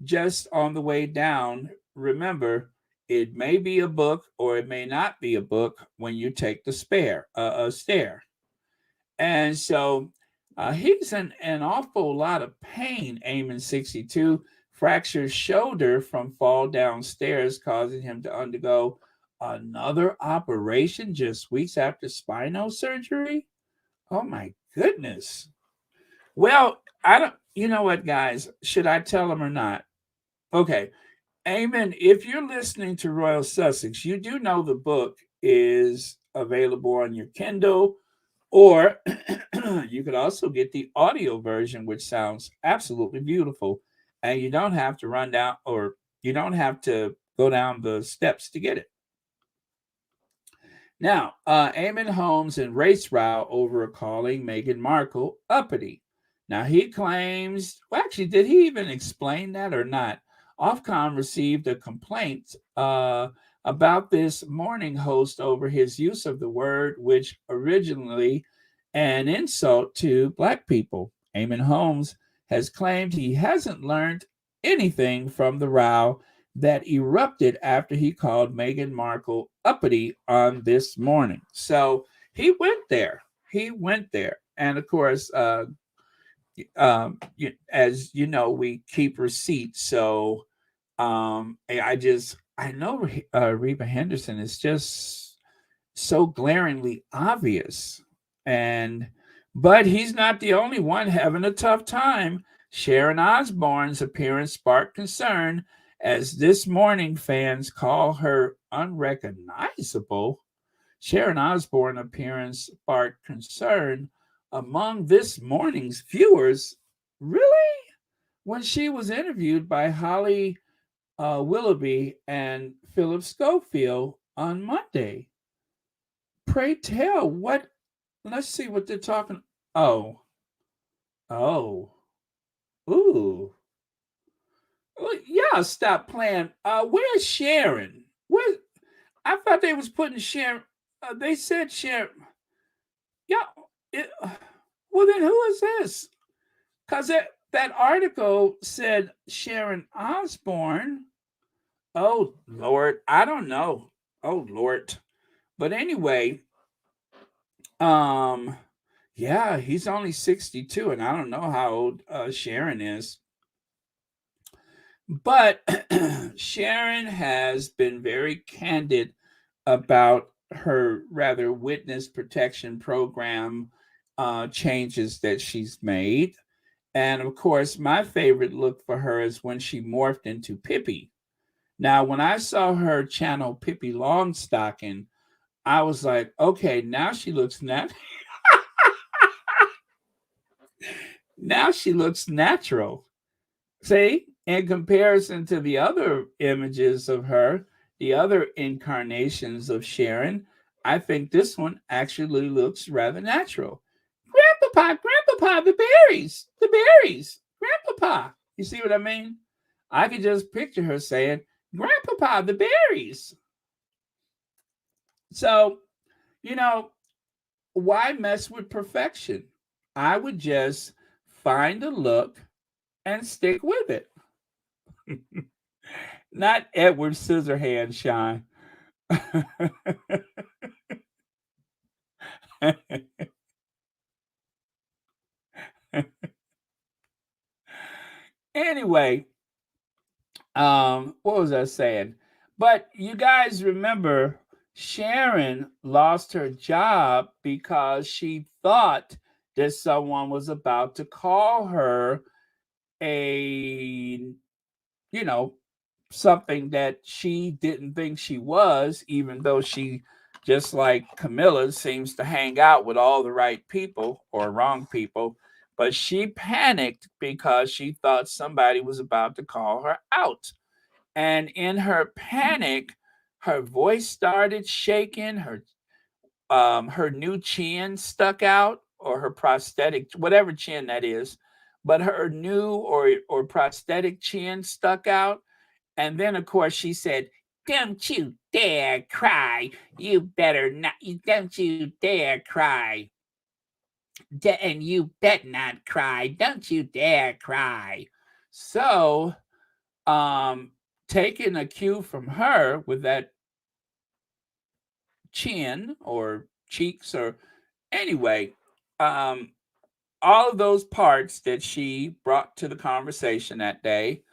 just on the way down, remember, it may be a book or it may not be a book when you take the stair. And so he's in an awful lot of pain. Eamon 62 fractured shoulder from fall downstairs, causing him to undergo another operation just weeks after spinal surgery. Oh my goodness. Well, I don't, you know what, guys? Should I tell him or not? Okay. Amen. If you're listening to Royal Sussex, you do know the book is available on your Kindle, or you could also get the audio version, which sounds absolutely beautiful. And you don't have to run down, or you don't have to go down the steps to get it. Now, Eamon Holmes and race row over calling Meghan Markle uppity. Now, he claims, well, actually, did he even explain that or not? Ofcom received a complaint about this morning host over his use of the word, which originally an insult to Black people. Eamon Holmes has claimed he hasn't learned anything from the row that erupted after he called Meghan Markle uppity on this morning. So he went there. He went there. And of course, as you know, we keep receipts. So I know Reba Henderson is just so glaringly obvious. And but he's not the only one having a tough time. Sharon Osbourne's appearance sparked concern as This Morning fans call her unrecognizable. Sharon Osbourne appearance sparked concern among This Morning's viewers. Really? When she was interviewed by Holly Willoughby and Philip Schofield on Monday. Pray tell, what? Let's see what they're talking. Oh, oh, ooh. Well, yeah, stop playing. Where's Sharon? Where? I thought they was putting Sharon. They said Sharon. Yeah. It, well, then who is this? Because that article said Sharon Osbourne. Oh Lord, I don't know. Oh Lord. But anyway, um, yeah, he's only 62, and I don't know how old Sharon is. But Sharon has been very candid about her rather witness protection program changes that she's made. And of course, my favorite look for her is when she morphed into Pippi. Now, when I saw her channel Pippi Longstocking, I was like, okay, now she looks now she looks natural. See, in comparison to the other images of her, the other incarnations of Sharon, I think this one actually looks rather natural. Grandpapa, the berries, Grandpapa. You see what I mean? I could just picture her saying, Grandpapa, the berries. So, you know, why mess with perfection? I would just find a look and stick with it. Not Edward Scissorhands, Sean. Anyway, what was I saying? But you guys remember Sharon lost her job because she thought that someone was about to call her a, you know, something that she didn't think she was, even though she, just like Camilla, seems to hang out with all the right people or wrong people. But she panicked because she thought somebody was about to call her out. And in her panic, her voice started shaking, her new chin stuck out, or her prosthetic, whatever chin that is, but her new or prosthetic chin stuck out. And then, of course, she said, Don't you dare cry. You better not. Don't you dare cry. And you bet not cry. Don't you dare cry. So, um, taking a cue from her with that chin or cheeks or anyway, um, all of those parts that she brought to the conversation that day,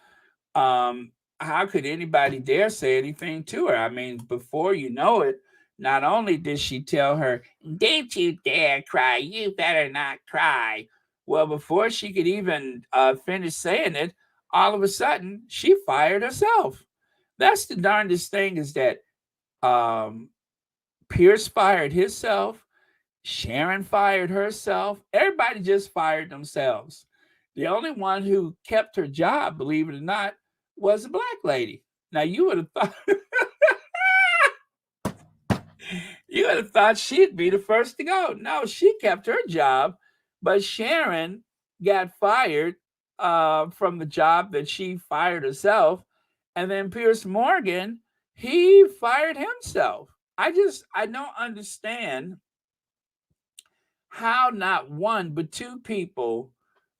um, how could anybody dare say anything to her? I mean, before you know it, not only did she tell her, "Don't you dare cry, you better not cry." Well, before she could even finish saying it, all of a sudden she fired herself. That's the darndest thing is that um, Pierce fired himself, Sharon fired herself. Everybody just fired themselves. The only one who kept her job, believe it or not, was a black lady. Now you would have thought you would have thought she'd be the first to go. No, she kept her job, but Sharon got fired from the job that she fired herself, and then Pierce Morgan he fired himself. I don't understand how not one but two people,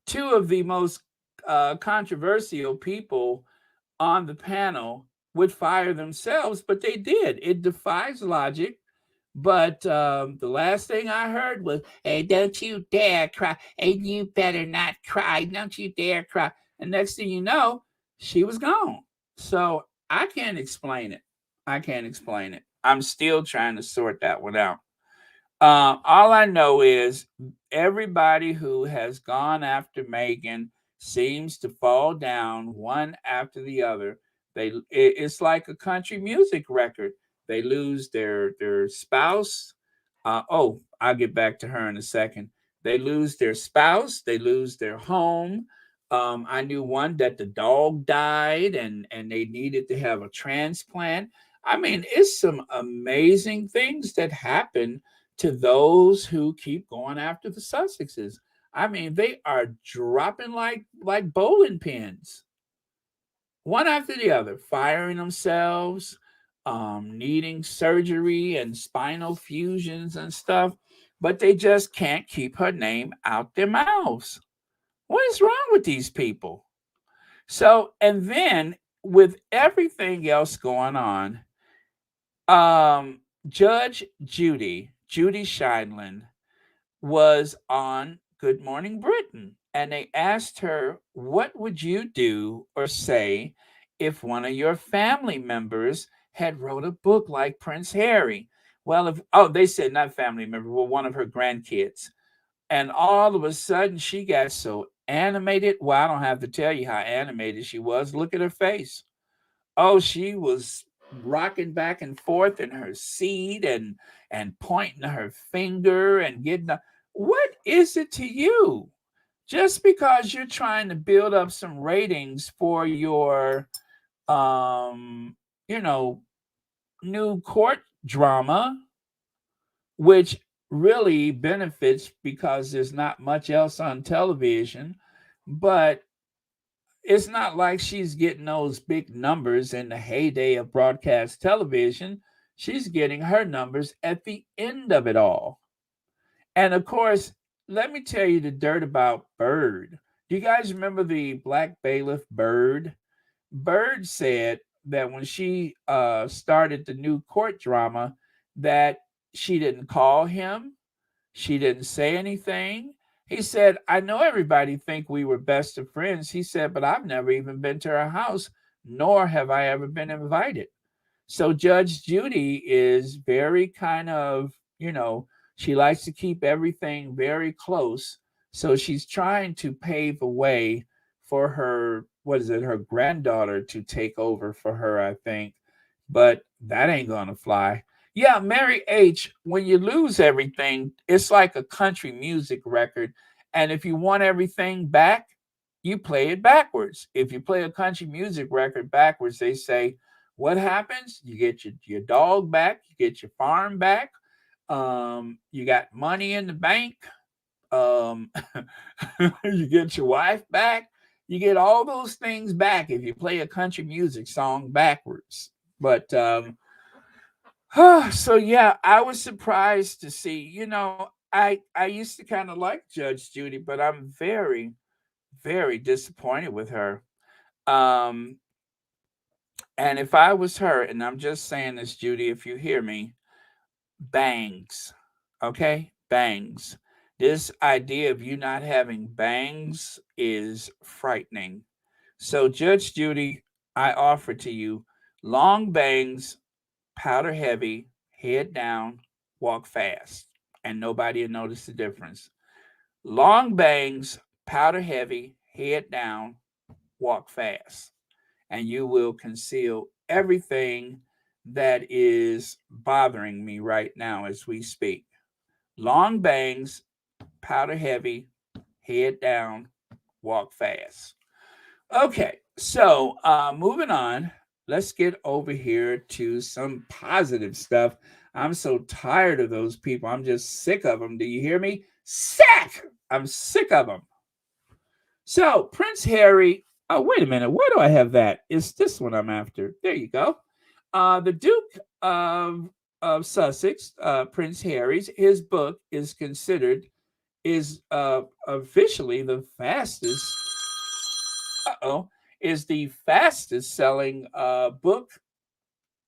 two of the most controversial people on the panel would fire themselves, but they did. It defies logic. But the last thing I heard was, "Hey, don't you dare cry. Hey, you better not cry. Don't you dare cry." And next thing you know, she was gone. So I can't explain it. I can't explain it. I'm still trying to sort that one out. All I know is everybody who has gone after Megan seems to fall down one after the other. It's like a country music record. They lose their spouse. I'll get back to her in a second. They lose their spouse. They lose their home. I knew one that the dog died and they needed to have a transplant. I mean, it's some amazing things that happen to those who keep going after the Sussexes. I mean, they are dropping like bowling pins, one after the other, firing themselves, needing surgery and spinal fusions and stuff, but they just can't keep her name out their mouths. What is wrong with these people? So, and then with everything else going on, Judge Judy Scheindlin, was on Good Morning Britain, and they asked her, "What would you do or say if one of your family members had wrote a book like Prince Harry?" Well, if they said not family member, well, one of her grandkids. And all of a sudden, she got so animated. Well, I don't have to tell you how animated she was. Look at her face. Oh, she was rocking back and forth in her seat and pointing her finger and getting what is it to you? Just because you're trying to build up some ratings for your um, you know, new court drama, which really benefits because there's not much else on television, but it's not like she's getting those big numbers in the heyday of broadcast television. She's getting her numbers at the end of it all. And of course, let me tell you the dirt about Bird. Do you guys remember the Black Bailiff Bird? Bird said that when she started the new court drama, that she didn't call him, she didn't say anything. He said, "I know everybody think we were best of friends." He said, "But I've never even been to her house, nor have I ever been invited." So Judge Judy is very kind of, she likes to keep everything very close. So she's trying to pave a way for her, what is it, her granddaughter to take over for her, I think. But that ain't going to fly. Yeah, Mary H., when you lose everything, it's like a country music record. And if you want everything back, you play it backwards. If you play a country music record backwards, they say, what happens? You get your dog back, you get your farm back, you got money in the bank, um, you get your wife back, you get all those things back if you play a country music song backwards. But so yeah, I was surprised to see. I used to kind of like Judge Judy, but I'm very, very disappointed with her. Um, and if I was her, and I'm just saying this, Judy, if you hear me, bangs, okay, bangs. This idea of you not having bangs is frightening. So, Judge Judy, I offer to you long bangs, powder heavy, head down, walk fast, and nobody will notice the difference. Long bangs, powder heavy, head down, walk fast, and you will conceal everything that is bothering me right now as we speak. Long bangs, powder heavy, head down, walk fast. Okay, so moving on, let's get over here to some positive stuff. I'm so tired of those people. I'm just sick of them. Do you hear me? Sick! I'm sick of them. So, Prince Harry. Oh, wait a minute. Where do I have that? It's this one I'm after. There you go. The Duke of Sussex, Prince Harry's, his book is officially the fastest. Uh-oh, is the fastest selling book.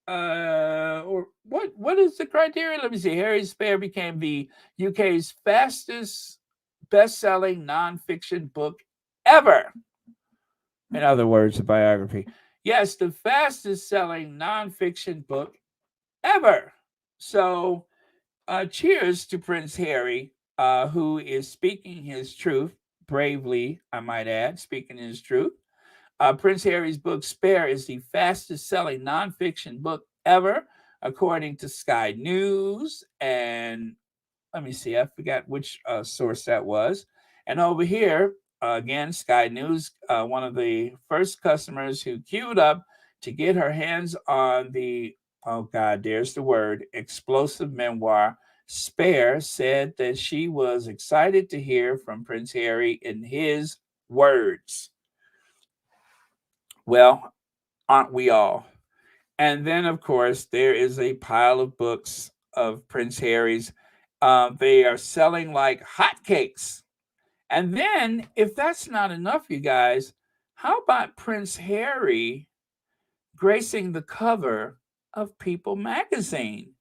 Or what is the criteria? Let me see. Harry Spare became the UK's fastest best-selling nonfiction book ever. In other words, a biography. Yes, the fastest selling nonfiction book ever. So, cheers to Prince Harry, who is speaking his truth bravely, I might add, speaking his truth. Prince Harry's book Spare is the fastest selling nonfiction book ever, according to Sky News. And let me see, I forgot which source that was. And over here, again, Sky News, one of the first customers who queued up to get her hands on the, oh God, there's the word, explosive memoir, Spare, said that she was excited to hear from Prince Harry in his words. Well, aren't we all? And then, of course, there is a pile of books of Prince Harry's. They are selling like hotcakes. And then, if that's not enough, you guys, how about Prince Harry gracing the cover of People magazine?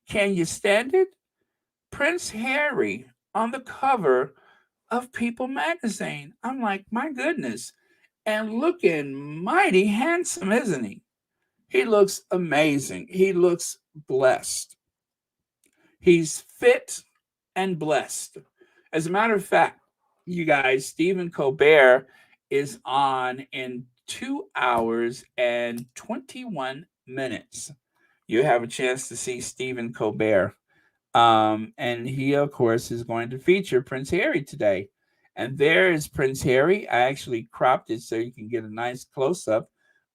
Can you stand it? Prince Harry on the cover of People magazine. I'm like, my goodness. And looking mighty handsome, isn't he? He looks amazing. He looks blessed. He's fit and blessed. As a matter of fact, you guys, Stephen Colbert is on in 2 hours and 21 minutes. You have a chance to see Stephen Colbert. And he, of course, is going to feature Prince Harry today. And there is Prince Harry. I actually cropped it so you can get a nice close up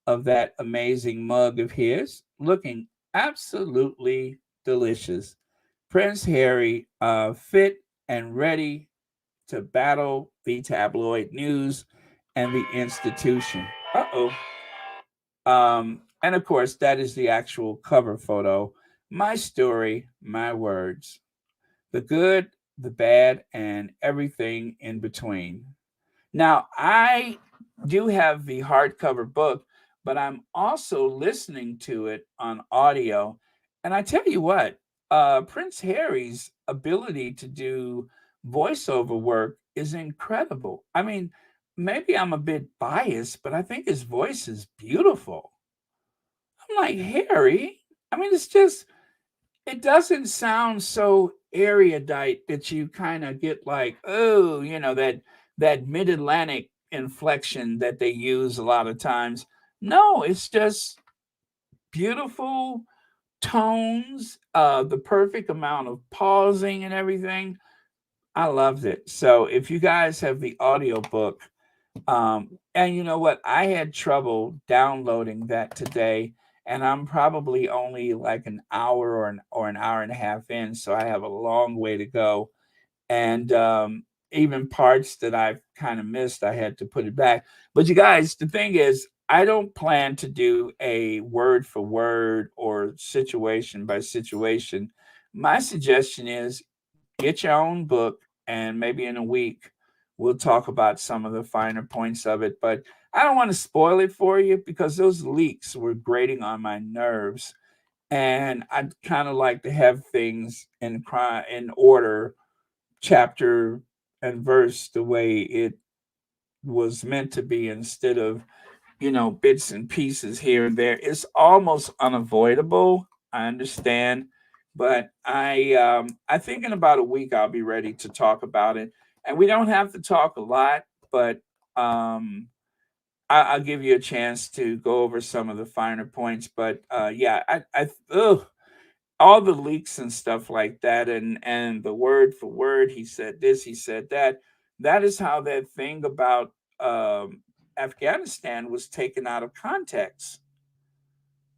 of that amazing mug of his, looking absolutely delicious. Prince Harry, fit and ready to battle the tabloid news and the institution. Uh oh. And of course, that is the actual cover photo. My story, my words. The good, the bad, and everything in between. Now, I do have the hardcover book, but I'm also listening to it on audio. And I tell you what, Prince Harry's ability to do voiceover work is incredible. I mean, maybe I'm a bit biased, but I think his voice is beautiful. I'm like, Harry, I mean, it doesn't sound so erudite that you kind of get like, oh, that mid-Atlantic inflection that they use a lot of times. No, it's just beautiful tones, the perfect amount of pausing and everything. I loved it. So if you guys have the audiobook, and you know what? I had trouble downloading that today, and I'm probably only like an hour or an hour and a half in, so I have a long way to go. And even parts that I've kind of missed, I had to put it back. But you guys, the thing is, I don't plan to do a word for word or situation by situation. My suggestion is get your own book, and maybe in a week we'll talk about some of the finer points of it. But I don't want to spoil it for you because those leaks were grating on my nerves, and I'd kind of like to have things in order, chapter and verse, the way it was meant to be, instead of bits and pieces here and there. It's almost unavoidable. I understand, but I think in about a week I'll be ready to talk about it, and we don't have to talk a lot, but um, I'll give you a chance to go over some of the finer points. But yeah, all the leaks and stuff like that, and the word for word, he said this, he said that. That is how that thing about Afghanistan was taken out of context,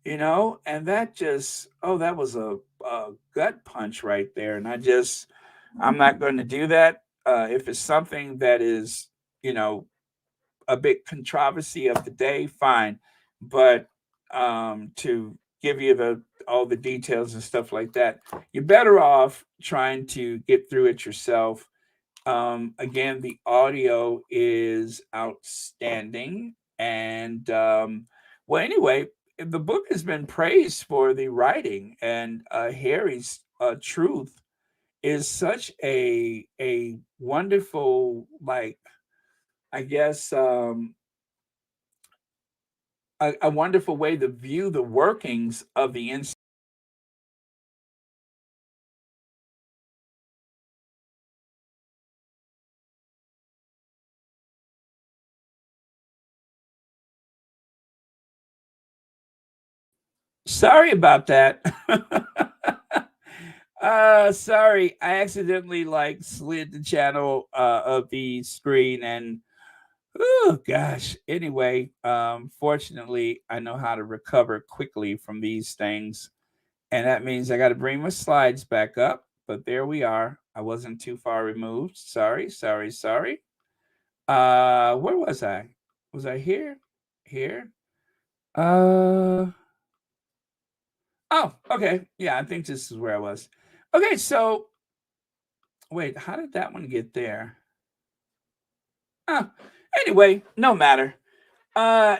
and that just, oh, that was a gut punch right there. And I'm not going to do that. If it's something that is, you know, a big controversy of the day, fine. But to give you the all the details and stuff like that, you're better off trying to get through it yourself. Again, the audio is outstanding, and well, anyway, the book has been praised for the writing, and Harry's truth is such a wonderful, like, I guess, a wonderful way to view the workings of the inside. Sorry about that. Sorry, I accidentally like slid the channel of the screen, and oh gosh. Anyway, fortunately, I know how to recover quickly from these things, and that means I got to bring my slides back up. But there we are. I wasn't too far removed. Sorry, sorry, sorry. Where was I? Was I here? Here? Uh, oh, okay. Yeah, I think this is where I was. Okay, so wait, how did that one get there? Huh. Anyway, no matter. No,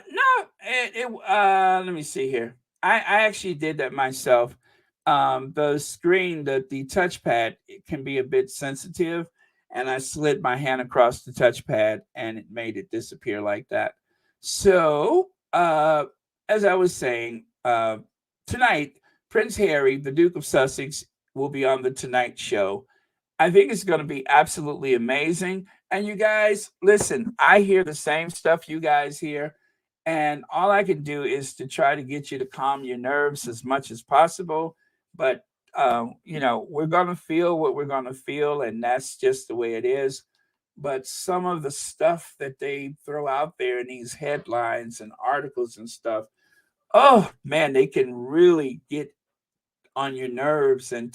let me see here. I actually did that myself. The screen, the touchpad, it can be a bit sensitive, and I slid my hand across the touchpad, and it made it disappear like that. So, as I was saying, tonight, Prince Harry, the Duke of Sussex, will be on the Tonight Show. I think it's going to be absolutely amazing. And you guys, listen, I hear the same stuff you guys hear. And all I can do is to try to get you to calm your nerves as much as possible. But, we're going to feel what we're going to feel. And that's just the way it is. But some of the stuff that they throw out there in these headlines and articles and stuff, oh man, they can really get on your nerves, and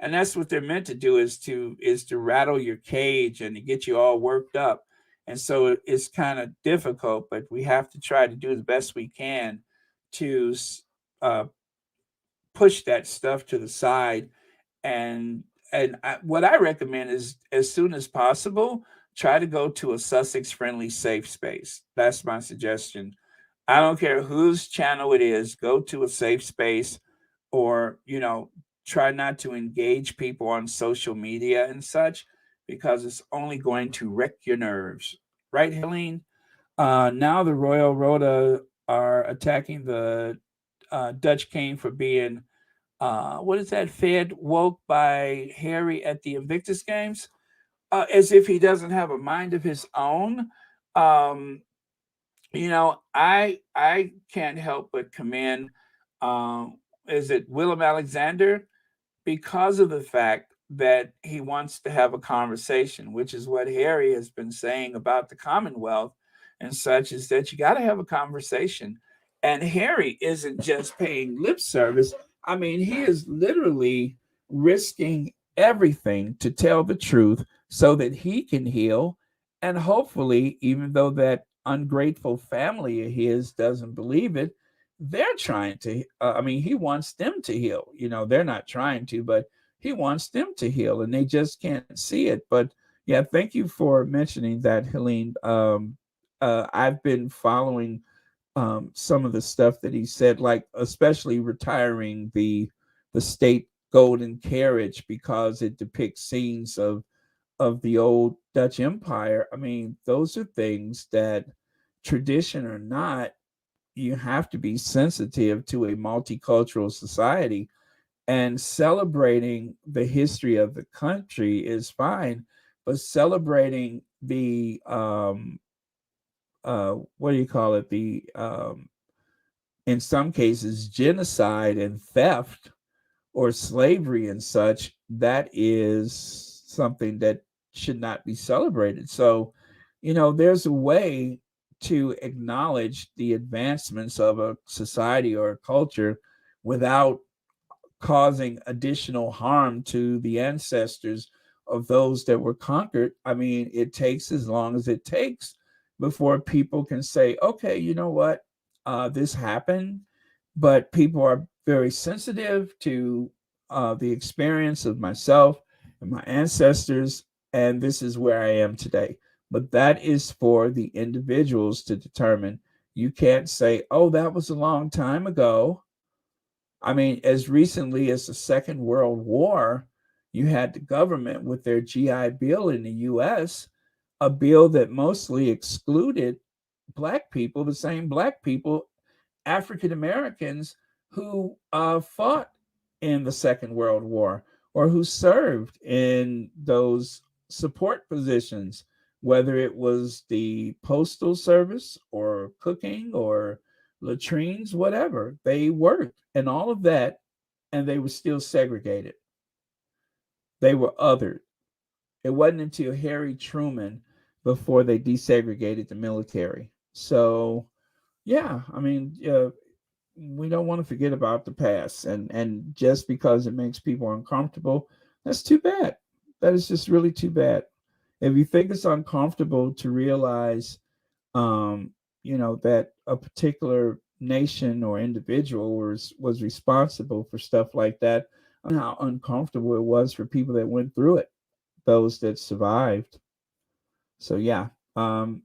that's what they're meant to do, is to rattle your cage and to get you all worked up. And so it's kind of difficult, but we have to try to do the best we can to uh, push that stuff to the side. What I recommend is, as soon as possible, try to go to a Sussex friendly safe space. That's my suggestion. I don't care whose channel it is, go to a safe space, or, try not to engage people on social media and such, because it's only going to wreck your nerves. Right, Helene? Now the Royal Rota are attacking the Dutch King for being, what is that, fed woke by Harry at the Invictus Games, as if he doesn't have a mind of his own. Um, I can't help but commend, is it Willem Alexander, because of the fact that he wants to have a conversation, which is what Harry has been saying about the Commonwealth and such, is that you got to have a conversation. And Harry isn't just paying lip service. I mean, he is literally risking everything to tell the truth so that he can heal And hopefully, even though that ungrateful family of his doesn't believe it, they're trying to. I mean, he wants them to heal. They're not trying to, but he wants them to heal, and they just can't see it. But yeah, thank you for mentioning that, Helene. I've been following some of the stuff that he said, like especially retiring the state golden carriage because it depicts scenes of the old Dutch Empire. I mean, those are things that, tradition or not, you have to be sensitive to a multicultural society. And celebrating the history of the country is fine, but celebrating the what do you call it? The in some cases genocide and theft or slavery and such, that is something that should not be celebrated. So, there's a way to acknowledge the advancements of a society or a culture without causing additional harm to the ancestors of those that were conquered. I mean, it takes as long as it takes before people can say, okay, you know what, this happened, but people are very sensitive to the experience of myself and my ancestors, and this is where I am today. But that is for the individuals to determine. You can't say, oh, that was a long time ago. I mean, as recently as the Second World War, you had the government with their GI Bill in the US, a bill that mostly excluded Black people, the same Black people, African Americans who fought in the Second World War or who served in those support positions, whether it was the postal service or cooking or latrines, whatever. They worked and all of that, and they were still segregated. They were othered. It wasn't until Harry Truman before they desegregated the military. So, yeah, I mean, we don't want to forget about the past, and just because it makes people uncomfortable, that's too bad. That is just really too bad. If you think it's uncomfortable to realize, um, that a particular nation or individual was responsible for stuff like that, how uncomfortable it was for people that went through it, those that survived. So yeah. All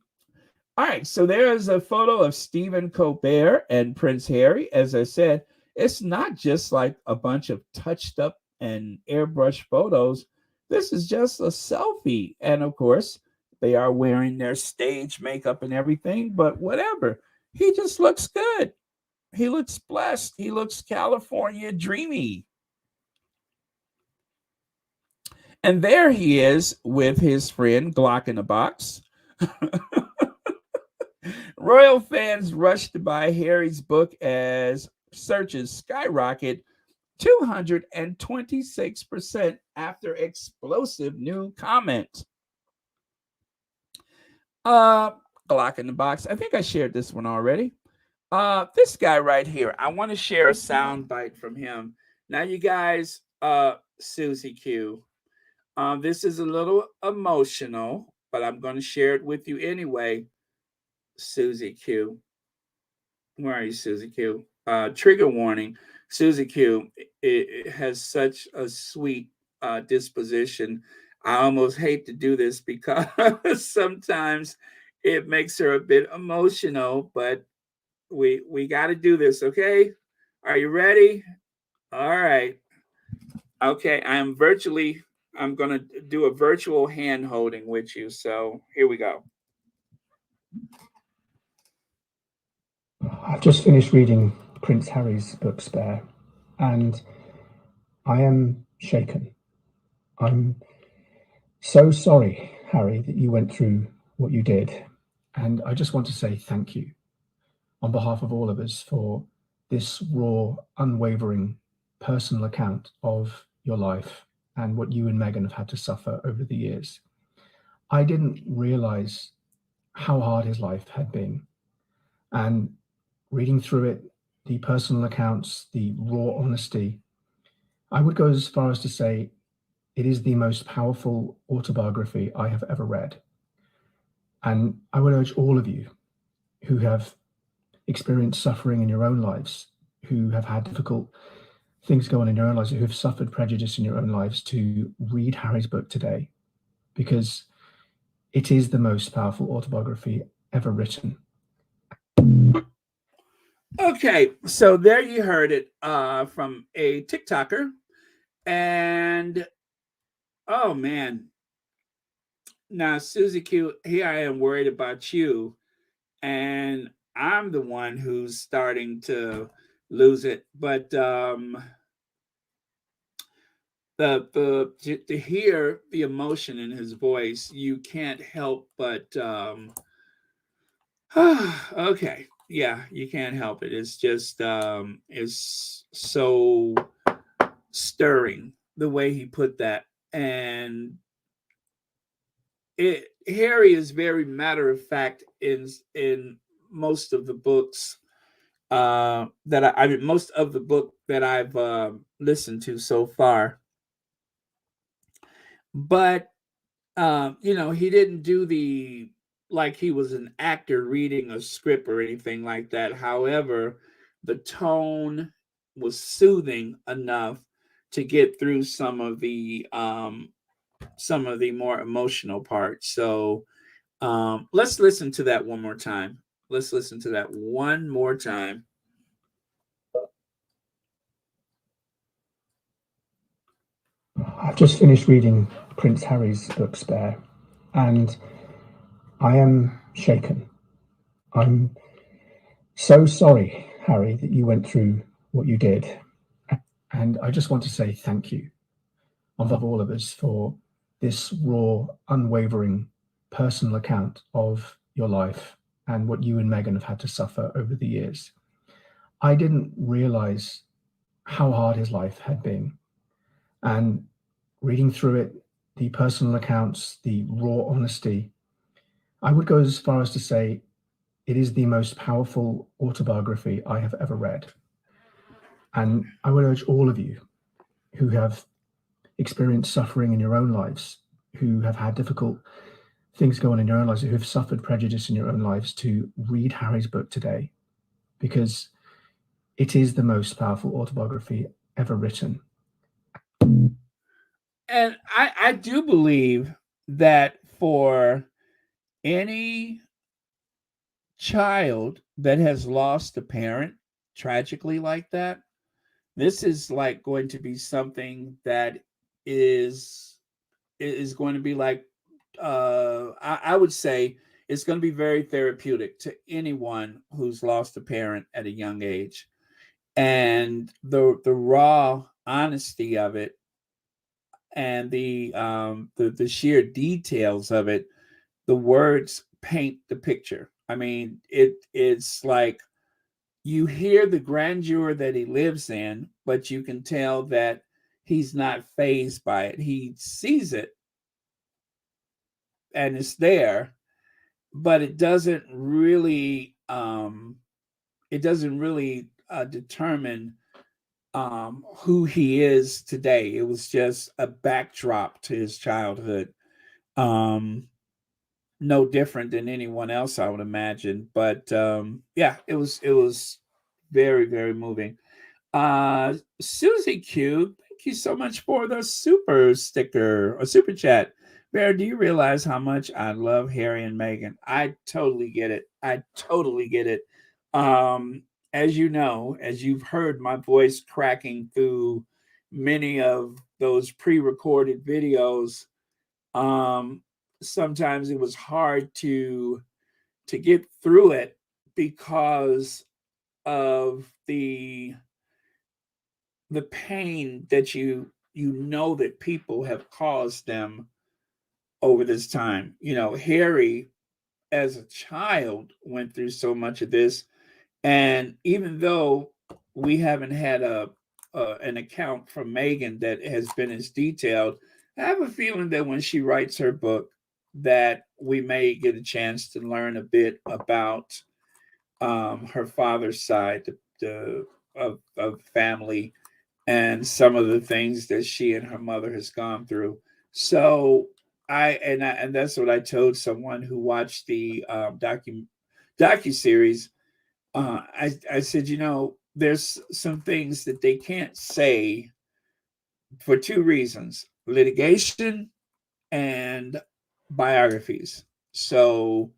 right, so there is a photo of Stephen Colbert and Prince Harry. As I said, it's not just like a bunch of touched up and airbrushed photos. This is just a selfie. And of course, they are wearing their stage makeup and everything, but whatever. He just looks good. He looks blessed. He looks California dreamy. And there he is with his friend Glock in a box. Royal fans rushed to buy Harry's book as searches skyrocket 226% after explosive new comment. Glock in the box. I think I shared this one already. This guy right here, I want to share a sound bite from him. Now, you guys, Susie Q, this is a little emotional, but I'm going to share it with you anyway. Susie Q. Where are you, Susie Q? Trigger warning. Susie Q, it has such a sweet disposition. I almost hate to do this because sometimes it makes her a bit emotional, but we got to do this, okay? Are you ready? All right. Okay, I'm going to do a virtual hand holding with you. So here we go. I've just finished reading Prince Harry's book, Spare, and I am shaken. I'm so sorry, Harry, that you went through what you did. And I just want to say thank you on behalf of all of us for this raw, unwavering personal account of your life and what you and Meghan have had to suffer over the years. I didn't realize how hard his life had been. And reading through it, the personal accounts, the raw honesty, I would go as far as to say it is the most powerful autobiography I have ever read. And I would urge all of you who have experienced suffering in your own lives, who have had difficult things go on in your own lives, who have suffered prejudice in your own lives, to read Harry's book today, because it is the most powerful autobiography ever written. Okay, so there you heard it from a TikToker. And oh man, now Susie Q, here I am worried about you, and I'm the one who's starting to lose it. But to hear the emotion in his voice, you can't help but okay, yeah, you can't help it. It's just it's so stirring the way he put that. And Harry is very matter of fact in most of the books that I mean most of the book that I've listened to so far. But he didn't do the like he was an actor reading a script or anything like that. However, the tone was soothing enough to get through some of the more emotional parts. So let's listen to that one more time. Let's listen to that one more time. I've just finished reading Prince Harry's book, Spare, and I am shaken. I'm so sorry, Harry, that you went through what you did. And I just want to say thank you, on behalf of all of us, for this raw, unwavering personal account of your life and what you and Meghan have had to suffer over the years. I didn't realize how hard his life had been. And reading through it, the personal accounts, the raw honesty, I would go as far as to say it is the most powerful autobiography I have ever read. And I would urge all of you who have experienced suffering in your own lives, who have had difficult things go on in your own lives, who have suffered prejudice in your own lives, to read Harry's book today, because it is the most powerful autobiography ever written. And I do believe that for any child that has lost a parent tragically like that, this is like going to be something that is is going to be like I would say it's going to be very therapeutic to anyone who's lost a parent at a young age. And the raw honesty of it and the sheer details of it, the words paint the picture. I mean, it's like you hear the grandeur that he lives in, but you can tell that he's not fazed by it. He sees it and it's there, but it doesn't really determine who he is today. It was just a backdrop to his childhood. Um, no different than anyone else, I would imagine. But yeah, it was very, very moving. Susie Q, thank you so much for the super sticker or super chat. Bear, do you realize how much I love Harry and Meghan? I totally get it. I totally get it. As you know, as you've heard my voice cracking through many of those pre-recorded videos, um, sometimes it was hard to get through it because of the pain that you know that people have caused them over this time. Harry as a child went through so much of this, and even though we haven't had an account from Meghan that has been as detailed, I have a feeling that when she writes her book that we may get a chance to learn a bit about her father's side of family and some of the things that she and her mother has gone through. So and that's what I told someone who watched the docu series. I said, there's some things that they can't say for two reasons: litigation and biographies. So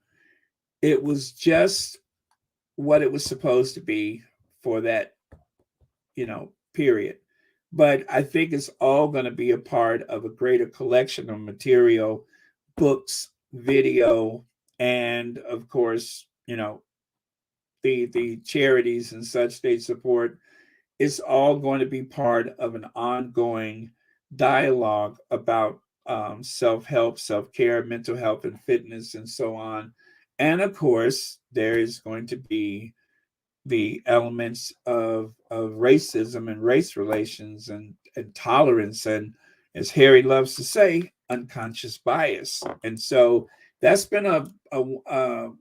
it was just what it was supposed to be for that, period. But I think it's all going to be a part of a greater collection of material, books, video, and of course, the charities and such they support. It's all going to be part of an ongoing dialogue about self-help, self-care, mental health and fitness, and so on. And of course, there is going to be the elements of racism and race relations and tolerance, and as Harry loves to say, unconscious bias. And so that's been a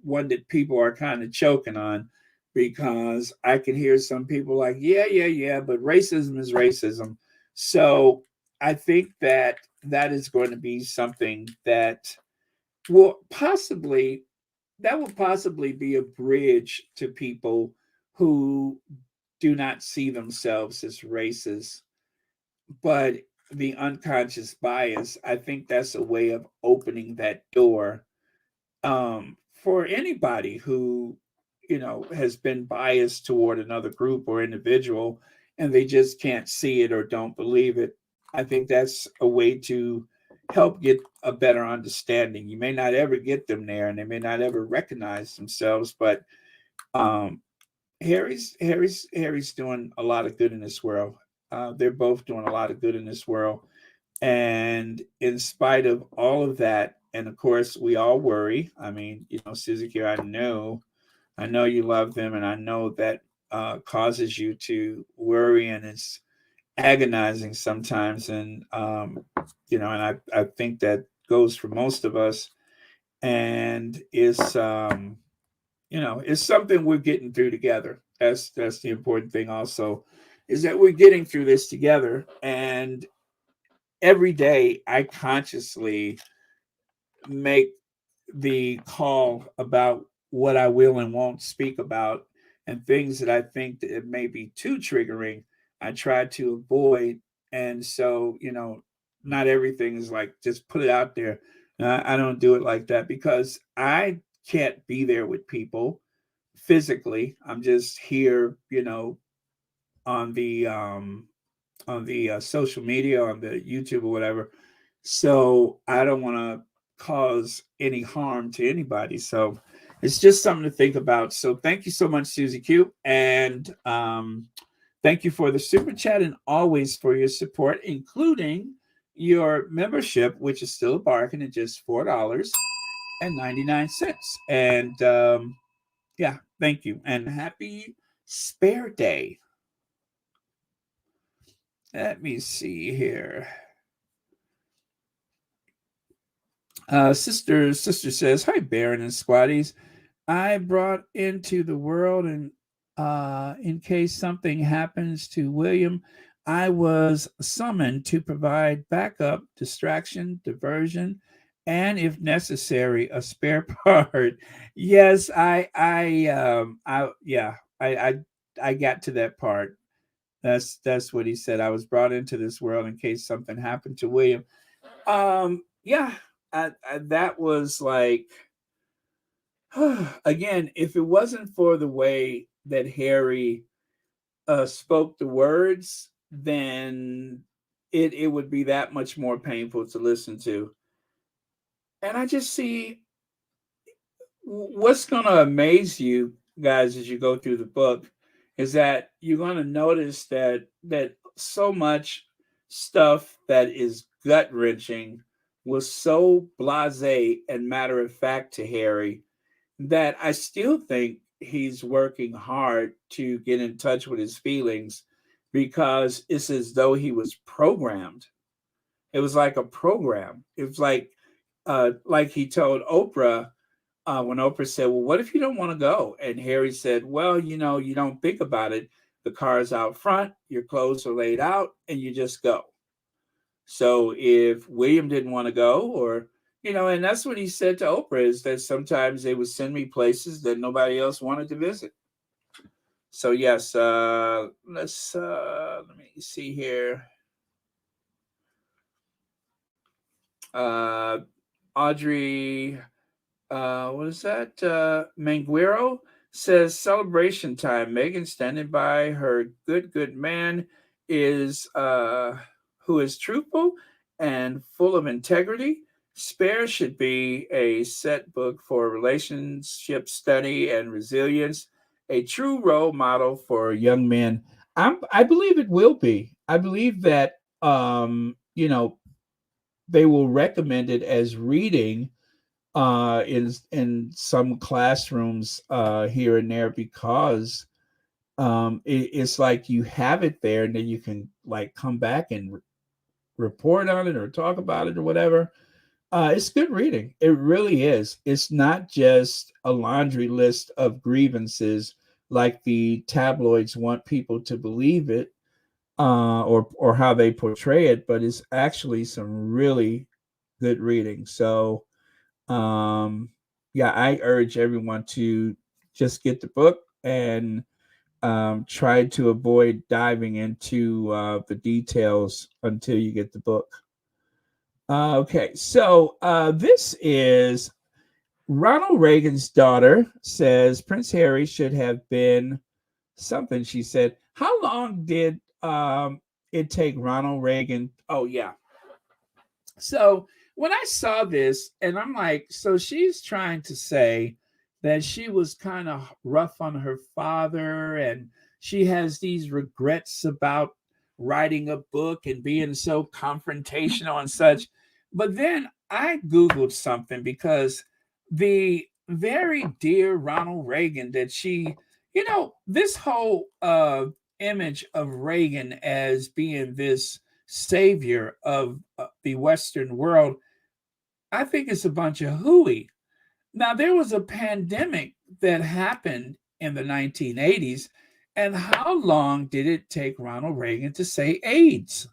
one that people are kind of choking on, because I can hear some people like, yeah, but racism is racism. So I think that is going to be something will possibly will possibly be a bridge to people who do not see themselves as racist. But the unconscious bias, I think that's a way of opening that door, for anybody who, has been biased toward another group or individual, and they just can't see it or don't believe it. I think that's a way to help get a better understanding. You may not ever get them there, and they may not ever recognize themselves, but um, Harry's doing a lot of good in this world. They're both doing a lot of good in this world, and in spite of all of that, and of course, we all worry. I mean, Suzuki, I know you love them, and I know that causes you to worry, and it's agonizing sometimes. And I think that goes for most of us, and it's something we're getting through together. That's the important thing. Also, is that we're getting through this together, and every day I consciously make the call about what I will and won't speak about, and things that I think that it may be too triggering, I try to avoid. And so, not everything is like just put it out there. I don't do it like that, because I can't be there with people physically. I'm just here, on the social media, on the YouTube or whatever. So I don't want to cause any harm to anybody. So it's just something to think about. So thank you so much, Susie Q, and thank you for the super chat, and always for your support, including your membership, which is still barking at just $4.99. And yeah, thank you, and happy Spare Day. Let me see here. Sister says, "Hi, Baron and Squatties. I brought into the world, and in case something happens to William, I was summoned to provide backup, distraction, diversion, and if necessary, a spare part." Yes, I got to that part. That's what he said. I was brought into this world in case something happened to William. Yeah, that was like, again, if it wasn't for the way that Harry spoke the words, then it would be that much more painful to listen to. And I just see what's going to amaze you guys as you go through the book is that you're going to notice that so much stuff that is gut wrenching was so blasé and matter of fact to Harry, that I still think he's working hard to get in touch with his feelings, because it's as though he was programmed. It was like a program. It was like he told Oprah, when Oprah said, "Well, what if you don't want to go?" And Harry said, "Well, you don't think about it. The car's out front, your clothes are laid out, and you just go." So if William didn't want to go, or And that's what he said to Oprah, is that sometimes they would send me places that nobody else wanted to visit. So yes, let me see here. Uh, Audrey, what is that? Manguero says celebration time. Megan standing by her good man is who is truthful and full of integrity. Spare should be a set book for relationship study and resilience, a true role model for young men. I believe it will be. I believe that they will recommend it as reading in some classrooms here and there, because it's like you have it there and then you can like come back and report on it or talk about it or whatever. It's good reading. It really is. It's not just a laundry list of grievances like the tabloids want people to believe it, or how they portray it, but it's actually some really good reading. So um, yeah, I urge everyone to just get the book and try to avoid diving into the details until you get the book. Okay, so this is Ronald Reagan's daughter says Prince Harry should have been something. She said, "How long did it take Ronald Reagan?" Oh yeah, so when I saw this, and I'm like, so she's trying to say that she was kind of rough on her father, and she has these regrets about writing a book and being so confrontational and such. But then I Googled something, because the very dear Ronald Reagan that this whole image of Reagan as being this savior of the Western world, I think it's a bunch of hooey. Now, there was a pandemic that happened in the 1980s, and how long did it take Ronald Reagan to say AIDS?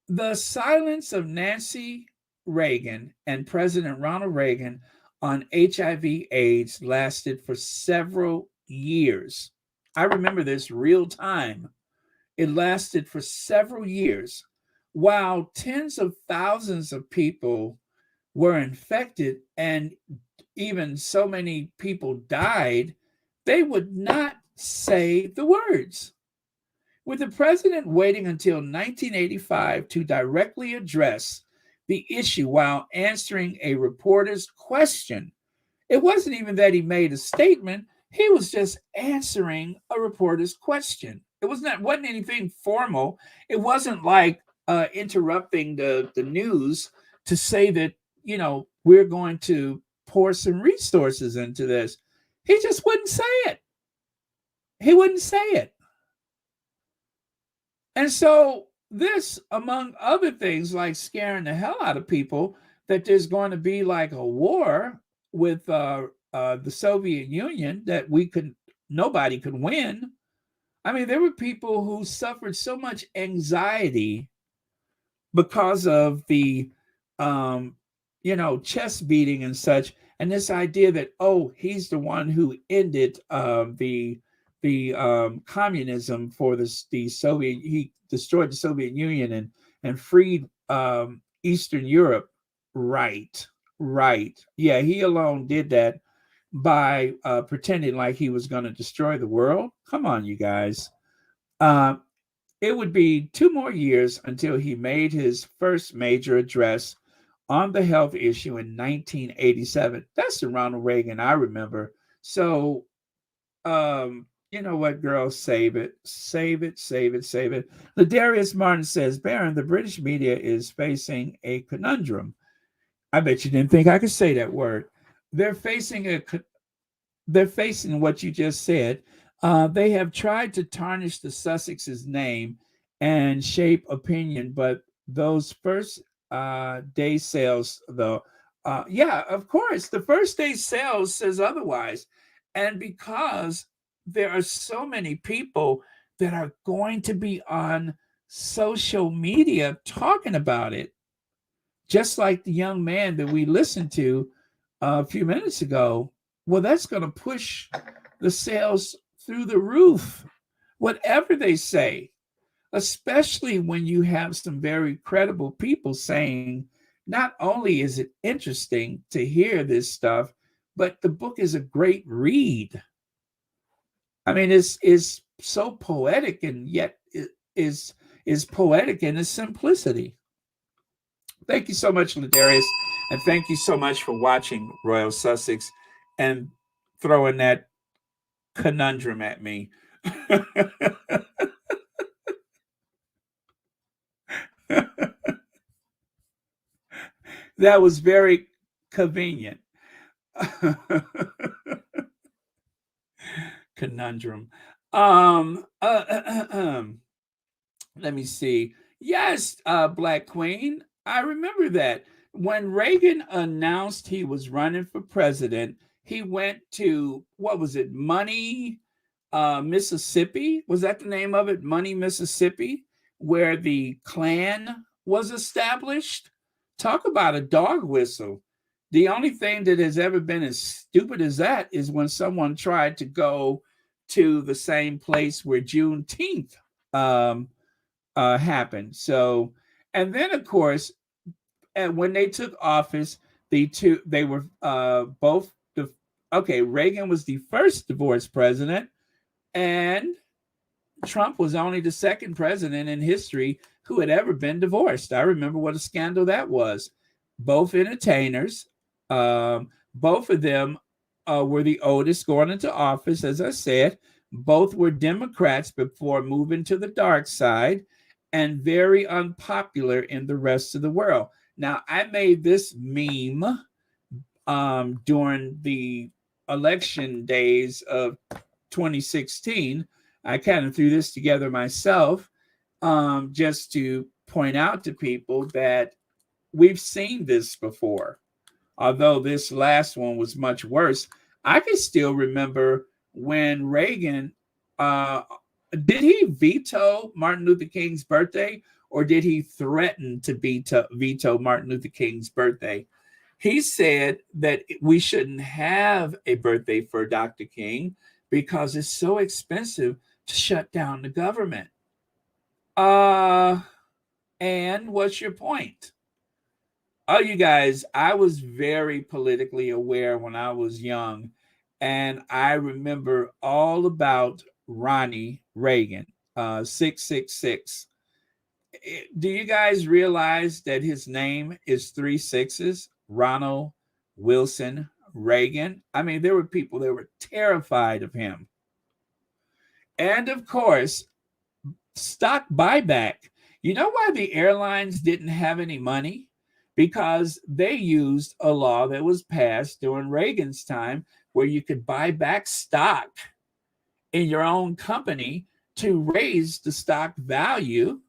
The silence of Nancy Reagan and President Ronald Reagan on HIV/AIDS lasted for several years. I remember this real time. It lasted for several years. While tens of thousands of people were infected and even so many people died, they would not say the words. With the president waiting until 1985 to directly address the issue while answering a reporter's question, it wasn't even that he made a statement. He was just answering a reporter's question. It wasn't anything formal. It wasn't like interrupting the news to say that, we're going to pour some resources into this. He just wouldn't say it. He wouldn't say it. And so this, among other things, like scaring the hell out of people that there's going to be like a war with the Soviet Union that nobody could win. I mean, there were people who suffered so much anxiety because of the, um, chest beating and such, and this idea that, oh, he's the one who ended the communism for the Soviet. He destroyed the Soviet Union and freed Eastern Europe. Right, right. Yeah, he alone did that by pretending like he was going to destroy the world. Come on, you guys. Uh, it would be 2 more years until he made his first major address on the health issue in 1987. That's the Ronald Reagan I remember. So, you know what, girl? Save it. Save it, save it, save it. Ladarius Martin says, Baron, the British media is facing a conundrum. I bet you didn't think I could say that word. They're facing they're facing what you just said. They have tried to tarnish the Sussex's name and shape opinion, but those first day sales, though, yeah, of course, the first day sales says otherwise. And because there are so many people that are going to be on social media talking about it, just like the young man that we listened to a few minutes ago. Well, that's going to push the sales through the roof, whatever they say, especially when you have some very credible people saying, not only is it interesting to hear this stuff, but the book is a great read. I mean, it's so poetic, and yet it is poetic in its simplicity. Thank you so much, Ladarius, and thank you so much for watching Royal Sussex and throwing that conundrum at me. That was very convenient. Conundrum. Let me see. Yes, Black Queen. I remember that. When Reagan announced he was running for president, he went to, what was it, Money, Mississippi? Was that the name of it? Money, Mississippi, where the Klan was established? Talk about a dog whistle. The only thing that has ever been as stupid as that is when someone tried to go to the same place where Juneteenth um, happened. So, and then of course, and when they took office, they were both okay. Reagan was the first divorced president, and Trump was only the second president in history who had ever been divorced. I remember what a scandal that was. Both entertainers, both of them were the oldest going into office, as I said. Both were Democrats before moving to the dark side, and very unpopular in the rest of the world. Now, I made this meme during the election days of 2016. I kind of threw this together myself just to point out to people that we've seen this before. Although this last one was much worse, I can still remember when Reagan did he veto Martin Luther King's birthday, or did he threaten to veto Martin Luther King's birthday? He said that we shouldn't have a birthday for Dr. King because it's so expensive to shut down the government. And what's your point? Oh, you guys, I was very politically aware when I was young, and I remember all about Ronnie Reagan, 666. Do you guys realize that his name is three sixes? Ronald Wilson Reagan. I mean, there were people that were terrified of him. And of course, stock buyback. You know why the airlines didn't have any money? Because they used a law that was passed during Reagan's time where you could buy back stock in your own company to raise the stock value,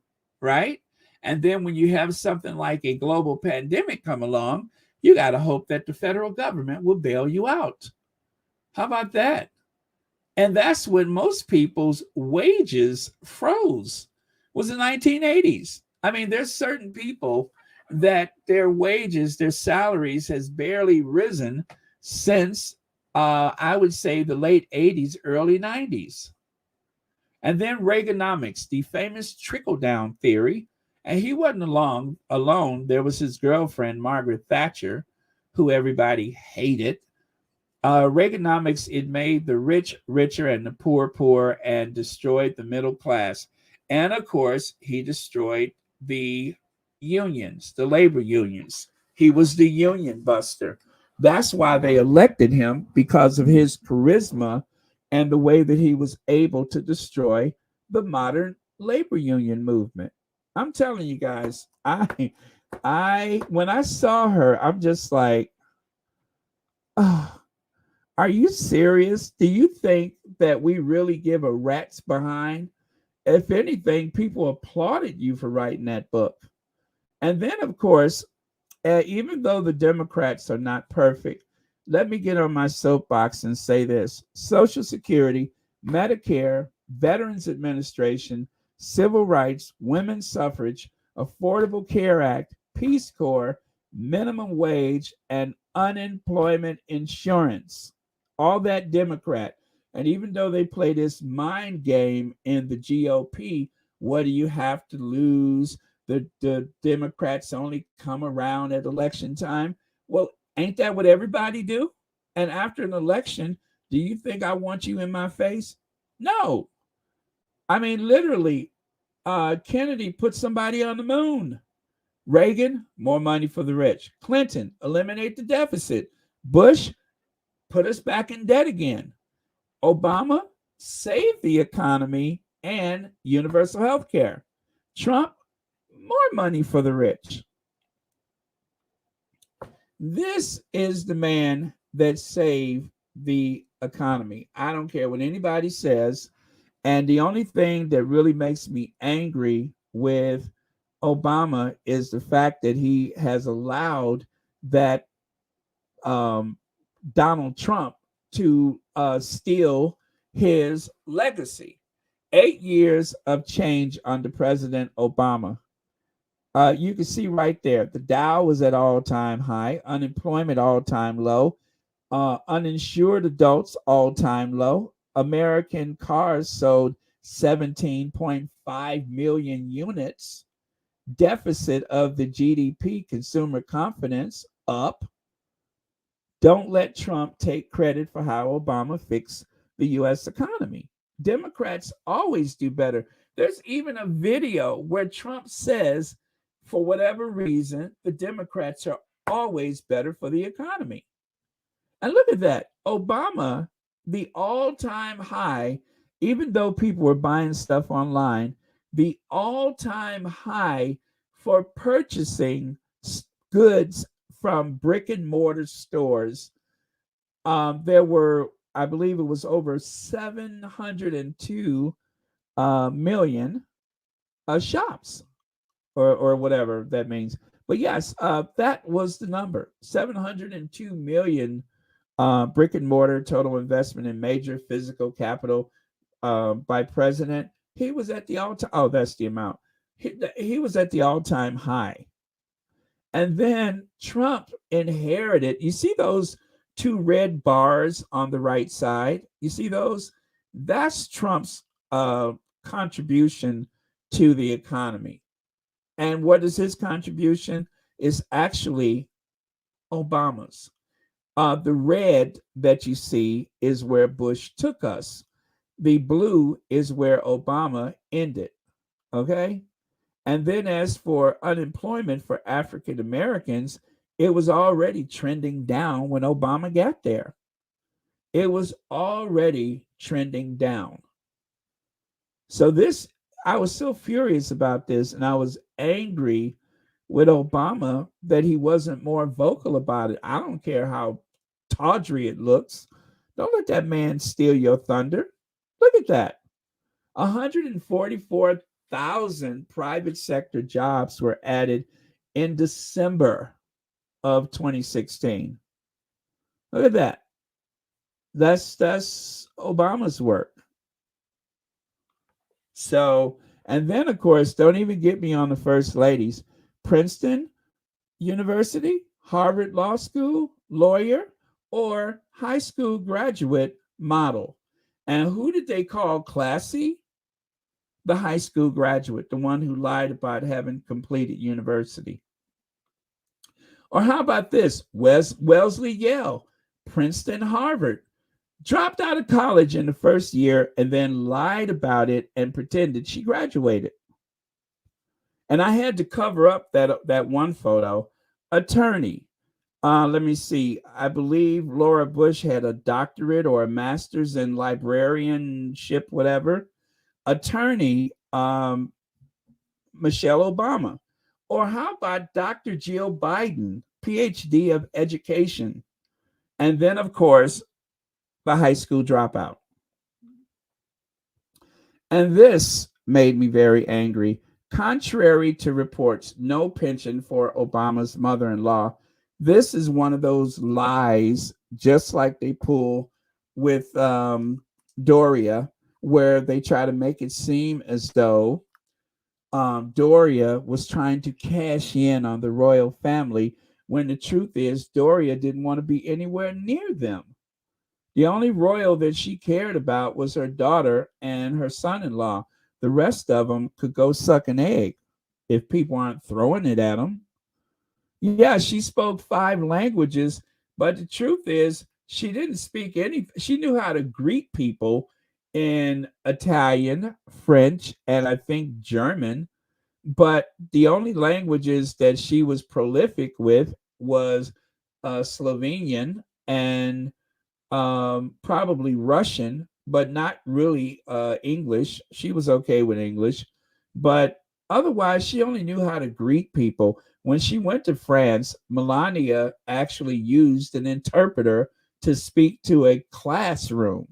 right? And then when you have something like a global pandemic come along, you got to hope that the federal government will bail you out. How about that? And that's when most people's wages froze, was the 1980s. I mean, there's certain people that their wages, their salaries has barely risen since I would say the late 80s, early 90s. And then Reaganomics, the famous trickle-down theory. And he wasn't alone. There was his girlfriend, Margaret Thatcher, who everybody hated. Reaganomics, it made the rich richer and the poor poorer and destroyed the middle class. And of course, he destroyed the unions, the labor unions. He was the union buster. That's why they elected him, because of his charisma and the way that he was able to destroy the modern labor union movement. I'm telling you guys, I when I saw her, I'm just like, oh, are you serious? Do you think that we really give a rat's behind? If anything, people applauded you for writing that book. And then, of course, even though the Democrats are not perfect, let me get on my soapbox and say this: Social Security, Medicare, Veterans Administration, civil rights, women's suffrage, Affordable Care Act, Peace Corps, minimum wage, and unemployment insurance. All that Democrat. And even though they play this mind game in the GOP, what do you have to lose? The Democrats only come around at election time. Well, ain't that what everybody do? And after an election, do you think I want you in my face? No. I mean, literally, Kennedy put somebody on the moon. Reagan, more money for the rich. Clinton, eliminate the deficit. Bush, put us back in debt again. Obama, save the economy and universal health care. Trump, more money for the rich. This is the man that saved the economy. I don't care what anybody says. And the only thing that really makes me angry with Obama is the fact that he has allowed that Donald Trump to steal his legacy. 8 years of change under President Obama. You can see right there, the Dow was at all-time high, unemployment all-time low, uninsured adults all-time low. American cars sold 17.5 million units. Deficit of the GDP, consumer confidence, up. Don't let Trump take credit for how Obama fixed the U.S. economy. Democrats always do better. There's even a video where Trump says, for whatever reason, the Democrats are always better for the economy. And look at that. Obama, the all-time high, even though people were buying stuff online, the all-time high for purchasing goods from brick and mortar stores. There were, I believe it was over 702 million shops or whatever that means. But yes, that was the number, 702 million brick and mortar total investment in major physical capital by president. He was at the all-time, oh, that's the amount. He was at the all-time high. And then Trump inherited, you see those two red bars on the right side? You see those? That's Trump's contribution to the economy. And what is his contribution? Is actually Obama's. The red that you see is where Bush took us. The blue is where Obama ended. Okay? And then as for unemployment for African Americans, it was already trending down when Obama got there. It was already trending down. So this, I was so furious about this, and I was angry with Obama that he wasn't more vocal about it. I don't care how tawdry it looks. Don't let that man steal your thunder. Look at that. 144,000 private sector jobs were added in December of 2016. Look at that. That's Obama's work. So, and then of course, don't even get me on the first ladies. Princeton University, Harvard Law School, lawyer, or high school graduate model. And who did they call classy? The high school graduate, the one who lied about having completed university. Or how about this? Wellesley, Yale, Princeton, Harvard. Dropped out of college in the first year and then lied about it and pretended she graduated. And I had to cover up that one photo. Attorney. Let me see. I believe Laura Bush had a doctorate or a master's in librarianship, whatever. Attorney, Michelle Obama. Or how about Dr. Jill Biden, PhD of education? And then, of course, the high school dropout. And this made me very angry. Contrary to reports, no pension for Obama's mother-in-law. This is one of those lies, just like they pull with Doria, where they try to make it seem as though Doria was trying to cash in on the royal family when the truth is Doria didn't want to be anywhere near them. The only royal that she cared about was her daughter and her son-in-law. The rest of them could go suck an egg if people aren't throwing it at them. Yeah, she spoke 5 languages, but the truth is she didn't speak any. She knew how to greet people in Italian, French, and I think German. But the only languages that she was prolific with was Slovenian and probably Russian, but not really English. She was okay with English, but otherwise, she only knew how to greet people. When she went to France, Melania actually used an interpreter to speak to a classroom.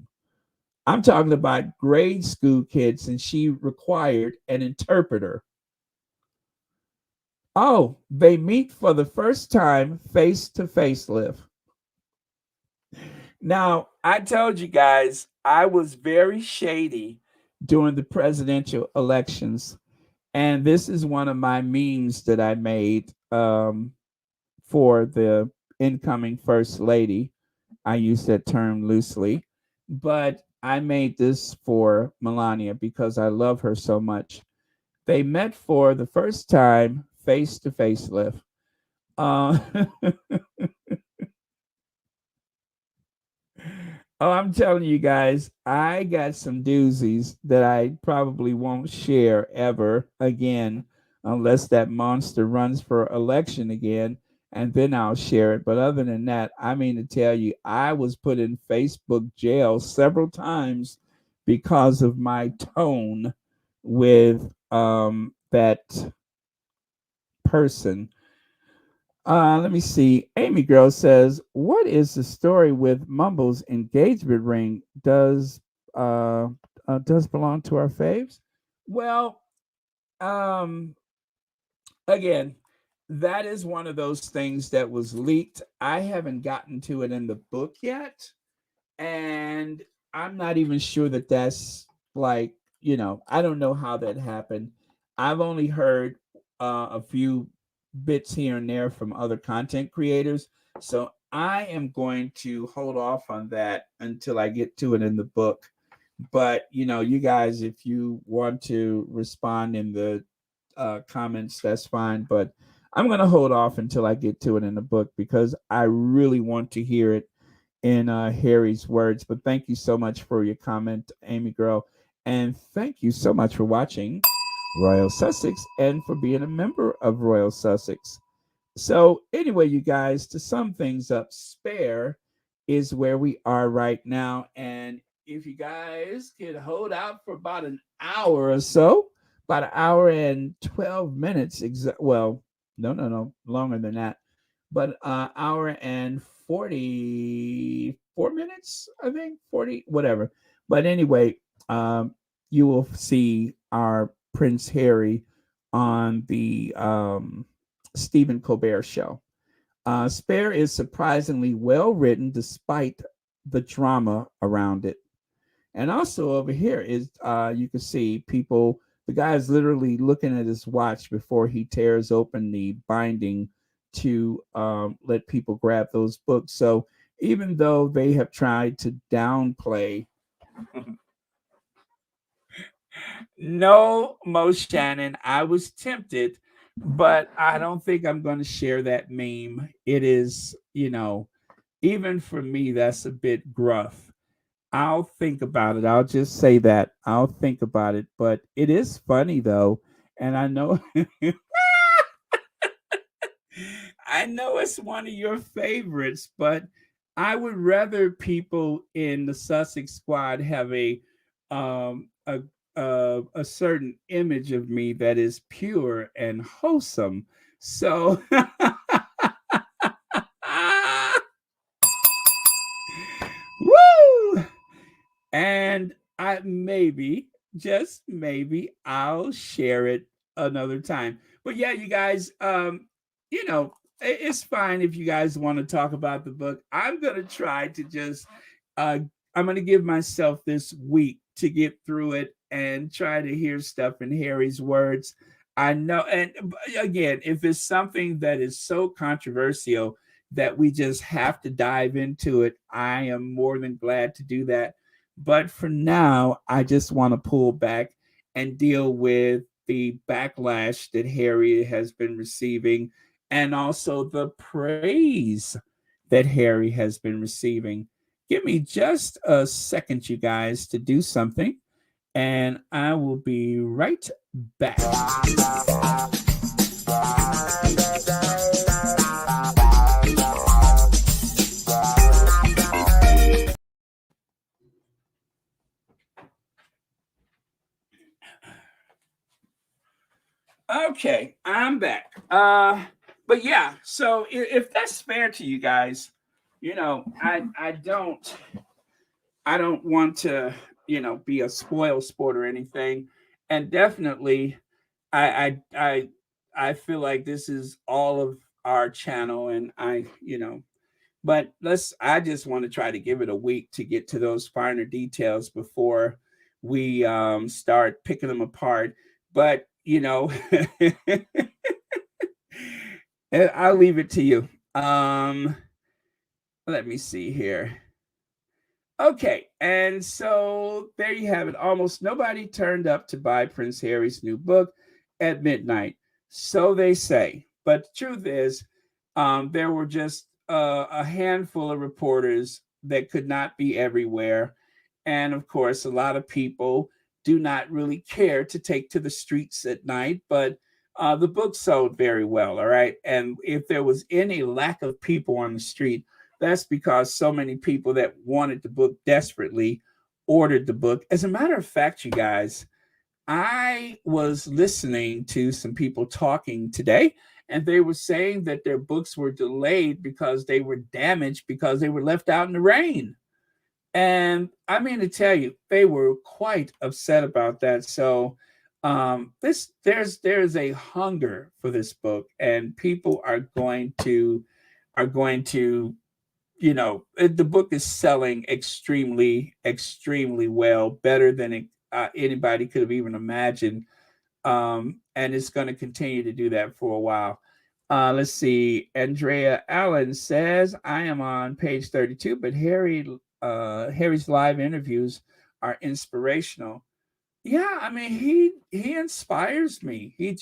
I'm talking about grade school kids, and she required an interpreter. Oh, they meet for the first time face to face, Liv. Now, I told you guys I was very shady during the presidential elections. And this is one of my memes that I made for the incoming first lady. I use that term loosely, but I made this for Melania because I love her so much. They met for the first time face to face, Liv. Uh, Oh, I'm telling you guys, I got some doozies that I probably won't share ever again unless that monster runs for election again, and then I'll share it. But other than that, I mean to tell you, I was put in Facebook jail several times because of my tone with that person. Let me see. Amy Girl says, "What is the story with Mumble's engagement ring? Uh, does belong to our faves?" Well, um, again, that is one of those things that was leaked. I haven't gotten to it in the book yet, and I'm not even sure that that's like, I don't know how that happened. I've only heard a few bits here and there from other content creators, so I am going to hold off on that until I get to it in the book. But you guys, if you want to respond in the comments, that's fine. But I'm going to hold off until I get to it in the book because I really want to hear it in Harry's words. But thank you so much for your comment, Amy Girl. And thank you so much for watching Royal Sussex and for being a member of Royal Sussex. So, anyway, you guys, to sum things up, Spare is where we are right now. And if you guys could hold out for about an hour or so, about an hour and 12 minutes, well, no, longer than that, but hour and 44 minutes, I think, 40, whatever. But anyway, you will see our Prince Harry on the Stephen Colbert show. Spare is surprisingly well written despite the drama around it. And also over here is you can see people. The guy is literally looking at his watch before he tears open the binding to let people grab those books. So even though they have tried to downplay, no, Mo Shannon, I was tempted, but I don't think I'm going to share that meme. It is, even for me, that's a bit gruff. I'll think about it. I'll just say that. I'll think about it. But it is funny though. And I know I know it's one of your favorites, but I would rather people in the Sussex squad have um a a certain image of me that is pure and wholesome. So woo! And I maybe, just maybe, I'll share it another time. But yeah, you guys, it's fine if you guys want to talk about the book. I'm gonna try to just uh I'm gonna give myself this week to get through it and try to hear stuff in Harry's words. I know. And again, if it's something that is so controversial that we just have to dive into it, I am more than glad to do that. But for now, I just want to pull back and deal with the backlash that Harry has been receiving and also the praise that Harry has been receiving. Give me just a second, you guys, to do something, and I will be right back. Okay, I'm back. But yeah, so if that's fair to you guys, I don't want to, be a spoil sport or anything, and definitely, I I I I feel like this is all of our channel, and but I just want to try to give it a week to get to those finer details before we start picking them apart. But I'll leave it to you. Let me see here. Okay, and so there you have it. Almost nobody turned up to buy Prince Harry's new book at midnight. So they say. But the truth is, there were just a handful of reporters that could not be everywhere. And of course, a lot of people do not really care to take to the streets at night, but the book sold very well. All right. And if there was any lack of people on the street, that's because so many people that wanted the book desperately ordered the book. As a matter of fact, you guys, I was listening to some people talking today, and they were saying that their books were delayed because they were damaged because they were left out in the rain. And I mean to tell you, they were quite upset about that. So this there's a hunger for this book, and people are going to the book is selling extremely, extremely well, better than anybody could have even imagined. And it's going to continue to do that for a while. Let's see. Andrea Allen says, I am on page 32, but Harry's live interviews are inspirational. Yeah, I mean, he inspires me. He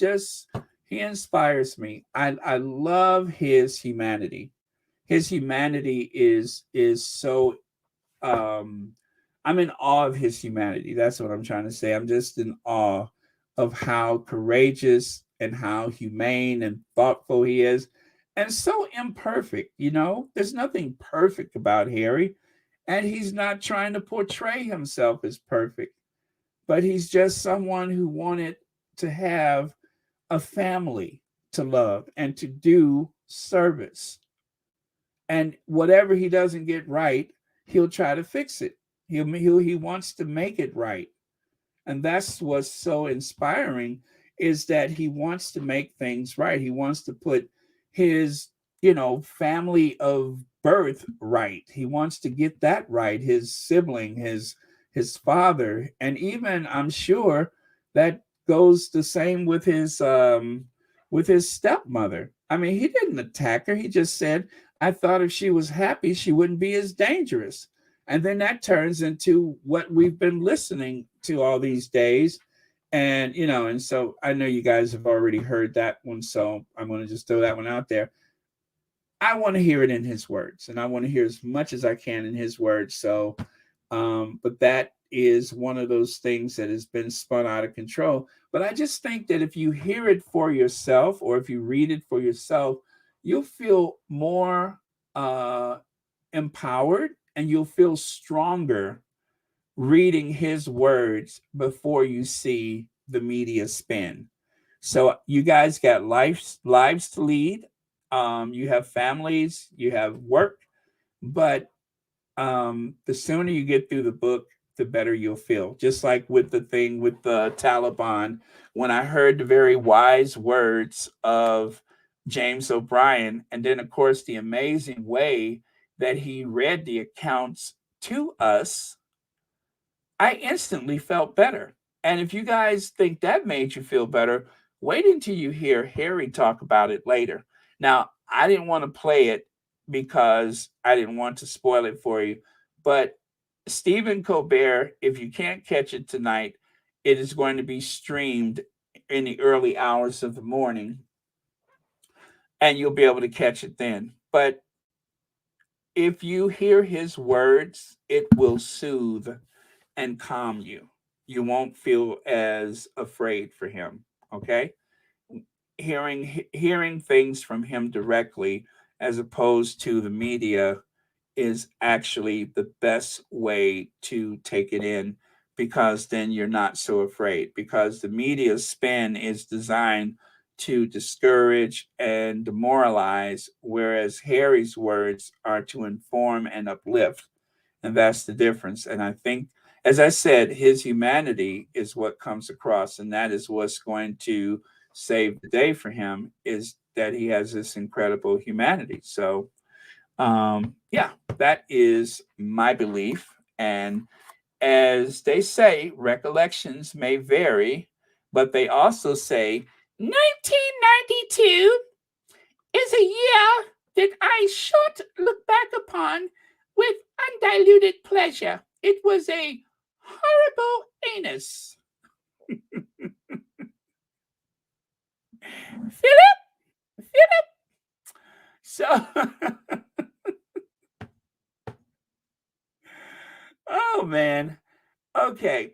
inspires me. I love his humanity. His humanity is so um I'm in awe of his humanity. That's what I'm trying to say. I'm just in awe of how courageous and how humane and thoughtful he is, and so imperfect. There's nothing perfect about Harry, and he's not trying to portray himself as perfect, but he's just someone who wanted to have a family to love and to do service. And whatever he doesn't get right, he'll try to fix it. He wants to make it right. And that's what's so inspiring, is that he wants to make things right. He wants to put his family of birth right. He wants to get that right. His sibling, his father, and even, I'm sure, that goes the same with his stepmother. I mean, he didn't attack her. He just said, I thought if she was happy, she wouldn't be as dangerous. And then that turns into what we've been listening to all these days. And so I know you guys have already heard that one. So I'm going to just throw that one out there. I want to hear it in his words, and I want to hear as much as I can in his words. So, but that is one of those things that has been spun out of control. But I just think that if you hear it for yourself, or if you read it for yourself, you'll feel more empowered, and you'll feel stronger reading his words before you see the media spin. So you guys got lives to lead. You have families, you have work, but the sooner you get through the book, the better you'll feel. Just like with the thing with the Taliban, when I heard the very wise words of James O'Brien, and then, of course, the amazing way that he read the accounts to us, I instantly felt better. And if you guys think that made you feel better, Wait until you hear Harry talk about it later. Now, I didn't want to play it because I didn't want to spoil it for you, but Stephen Colbert, if you can't catch it tonight, it is going to be streamed in the early hours of the morning, and you'll be able to catch it then. But if you hear his words, it will soothe and calm you. You won't feel as afraid for him. Okay, hearing things from him directly as opposed to the media is actually the best way to take it in, because then you're not so afraid, because the media spin is designed to discourage and demoralize, whereas Harry's words are to inform and uplift. And that's the difference. And I think, as I said, his humanity is what comes across, and that is what's going to save the day for him, is that he has this incredible humanity. So yeah, that is my belief. And as they say, recollections may vary, but they also say 1992 is a year that I should look back upon with undiluted pleasure. It was a horrible anus. Philip? Philip? So, oh man. Okay.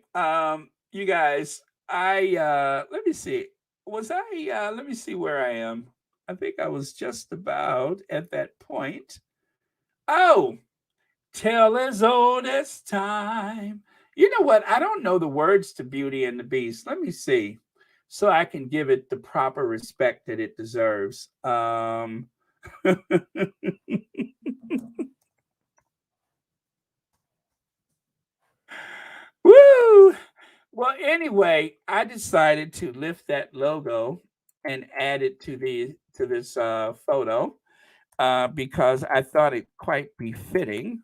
You guys, let me see. Was I let me see where I am. I think I was just about at that point. Oh, tale as old as time. You know what? I don't know the words to Beauty and the Beast. Let me see, so I can give it the proper respect that it deserves. Woo! Well, anyway, I decided to lift that logo and add it to this photo because I thought it quite befitting.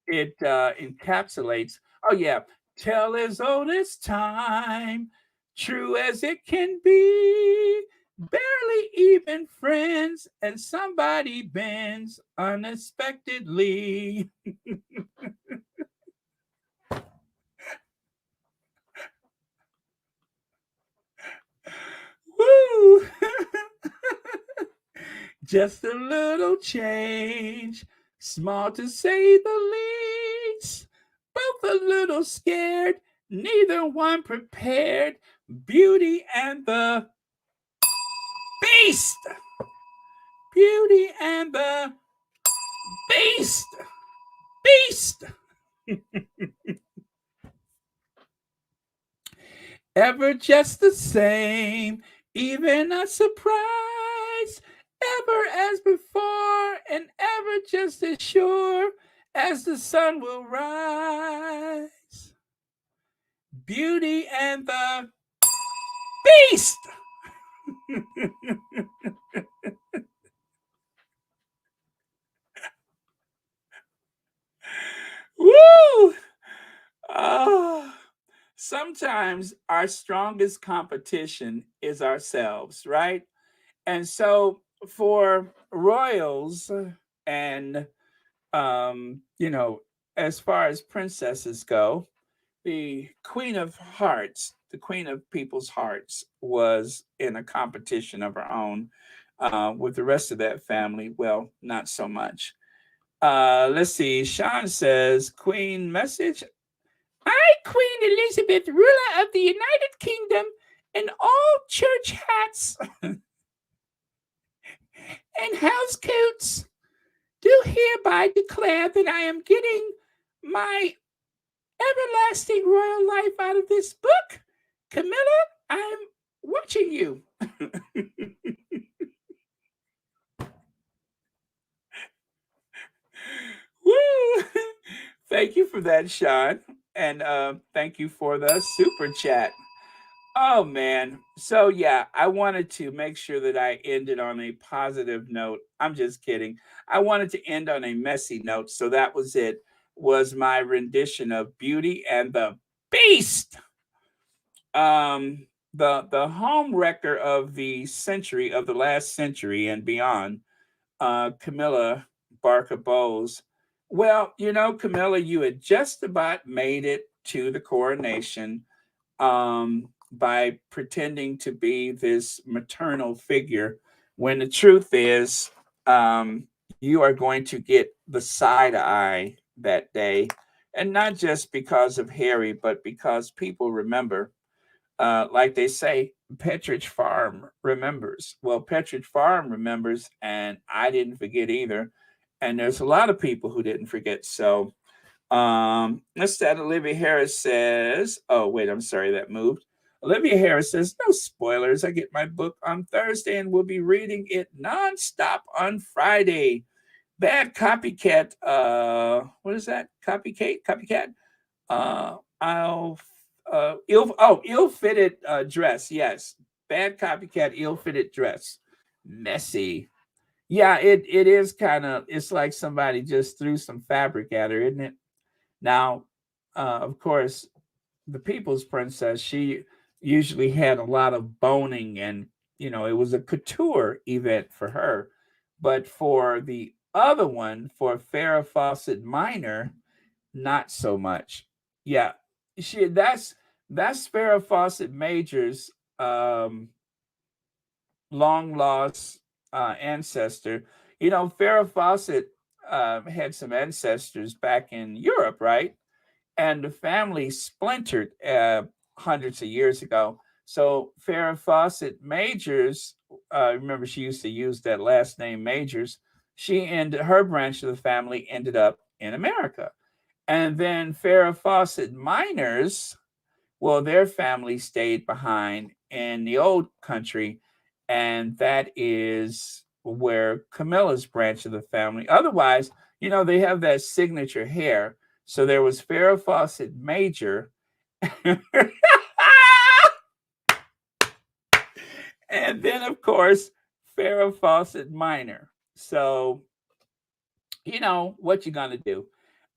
It encapsulates. Oh yeah, tell as old as time, true as it can be. Barely even friends, and somebody bends unexpectedly. Woo! Just a little change, small to say the least. Both a little scared, neither one prepared. Beauty and the Beast! Beauty and the Beast! Beast! Ever just the same, even a surprise. Ever as before, and ever just as sure as the sun will rise. Beauty and the Beast! Woo! Oh, sometimes our strongest competition is ourselves, right? And so for royals and you know, as far as princesses go, the Queen of Hearts, the Queen of People's Hearts, was in a competition of her own with the rest of that family. Well, not so much. Let's see. Sean says, Queen message. I, Queen Elizabeth, ruler of the United Kingdom, in all church hats and house coats, do hereby declare that I am getting my everlasting royal life out of this book. Camilla, I'm watching you. Woo! Thank you for that, Sean. And thank you for the super chat. Oh man. So yeah, I wanted to make sure that I ended on a positive note. I'm just kidding. I wanted to end on a messy note. So that was it. Was my rendition of Beauty and the Beast. Um the home wrecker of the century, of the last century and beyond, Camilla Barker Bowles. Well, Camilla, you had just about made it to the coronation, by pretending to be this maternal figure, when the truth is, you are going to get the side eye that day. And not just because of Harry, but because people remember, like they say, Petridge Farm remembers. Well, Petridge Farm remembers, and I didn't forget either. And there's a lot of people who didn't forget. So, let's that Olivia Harris says, oh, wait, I'm sorry, that moved. Olivia Harris says, no spoilers. I get my book on Thursday and we'll be reading it nonstop on Friday. Bad copycat. What is that? Copycat. I'll ill-fitted dress. Yes. Bad copycat, ill-fitted dress. Messy. Yeah, it is kind of, it's like somebody just threw some fabric at her, isn't it? Now, of course, the People's Princess, she usually had a lot of boning, and it was a couture event for her. But for the other one, for Farrah Fawcett Minor, not so much. Yeah, that's Farrah Fawcett Major's long lost ancestor. Farrah Fawcett had some ancestors back in Europe, right? And the family splintered hundreds of years ago. So Farrah Fawcett Majors, remember she used to use that last name Majors. Her branch of the family ended up in America. And then Farrah Fawcett Minors, well, their family stayed behind in the old country, and that is where Camilla's branch of the family. Otherwise, they have that signature hair. So there was Farrah Fawcett Major, and then of course Farrah Fawcett Minor. So what you're gonna do?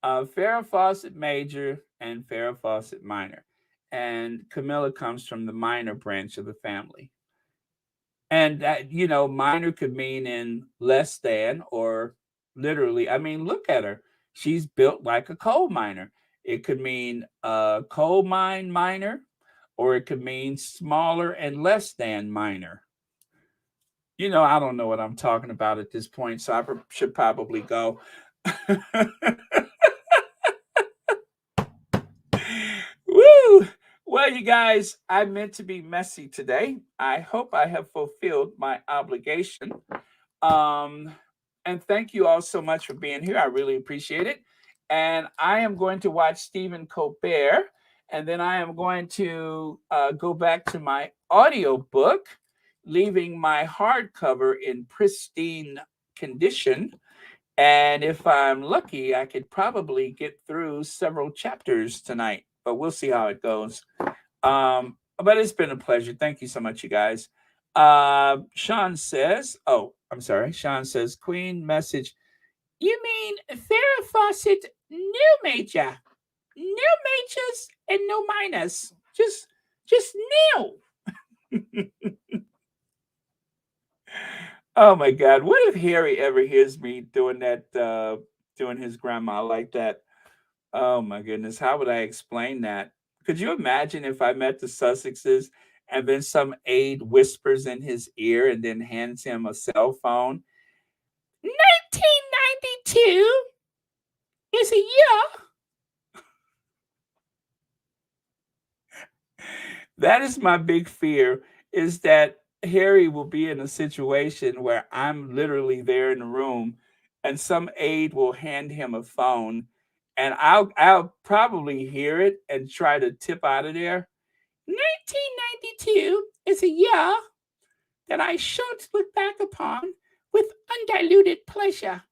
Farrah Fawcett Major and Farrah Fawcett Minor, and Camilla comes from the minor branch of the family. And that, minor could mean in less than, or literally, I mean, look at her. She's built like a coal miner. It could mean a coal mine miner, or it could mean smaller and less than minor. I don't know what I'm talking about at this point, so I should probably go. Woo! Well, you guys, I meant to be messy today. I hope I have fulfilled my obligation. Um, and thank you all so much for being here. I really appreciate it. And I am going to watch Stephen Colbert, and then I am going to go back to my audiobook, leaving my hardcover in pristine condition. And if I'm lucky, I could probably get through several chapters tonight, but we'll see how it goes. But it's been a pleasure. Thank you so much, you guys. Sean says, I'm sorry. Sean says, Queen message. You mean Farrah Fawcett, no major, no majors and no minors, just nil. Oh my God! What if Harry ever hears me doing that, doing his grandma like that? Oh my goodness! How would I explain that? Could you imagine if I met the Sussexes and then some aide whispers in his ear and then hands him a cell phone? 1992 is a year. That is my big fear, is that Harry will be in a situation where I'm literally there in the room and some aide will hand him a phone, and I'll probably hear it and try to tip out of there. 1992 is a year that I should look back upon with undiluted pleasure.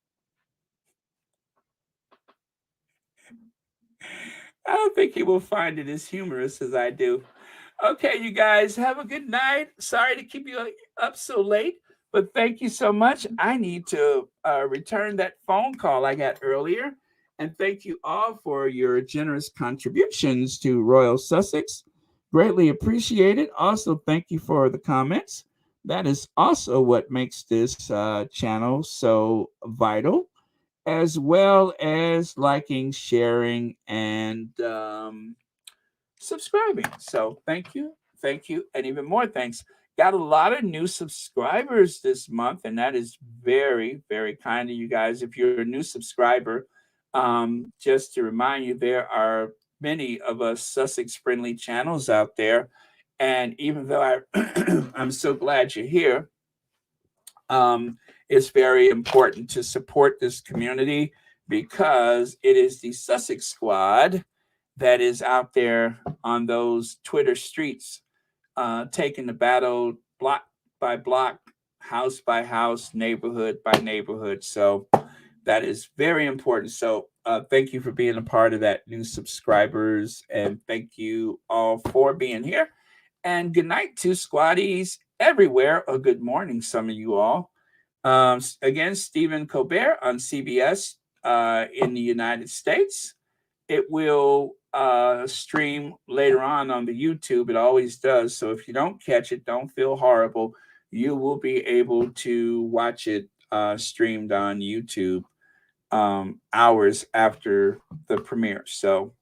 I don't think he will find it as humorous as I do. Okay, you guys, have a good night. Sorry to keep you up so late, but thank you so much. I need to return that phone call I got earlier. And thank you all for your generous contributions to Royal Sussex. Greatly appreciated. Also, thank you for the comments. That is also what makes this channel so vital, as well as liking, sharing, and subscribing. So thank you, and even more thanks. Got a lot of new subscribers this month, and that is very, very kind of you guys. If you're a new subscriber, just to remind you, there are many of us Sussex friendly channels out there. And even though I'm so glad you're here, it's very important to support this community because it is the Sussex squad that is out there on those Twitter streets, taking the battle block by block, house by house, neighborhood by neighborhood. So that is very important. So thank you for being a part of that, new subscribers, and thank you all for being here. And good night to squaddies everywhere, or good morning, some of you all. Again, Stephen Colbert on CBS in the United States. It will stream later on the YouTube. It always does. So if you don't catch it, don't feel horrible. You will be able to watch it streamed on YouTube hours after the premiere. So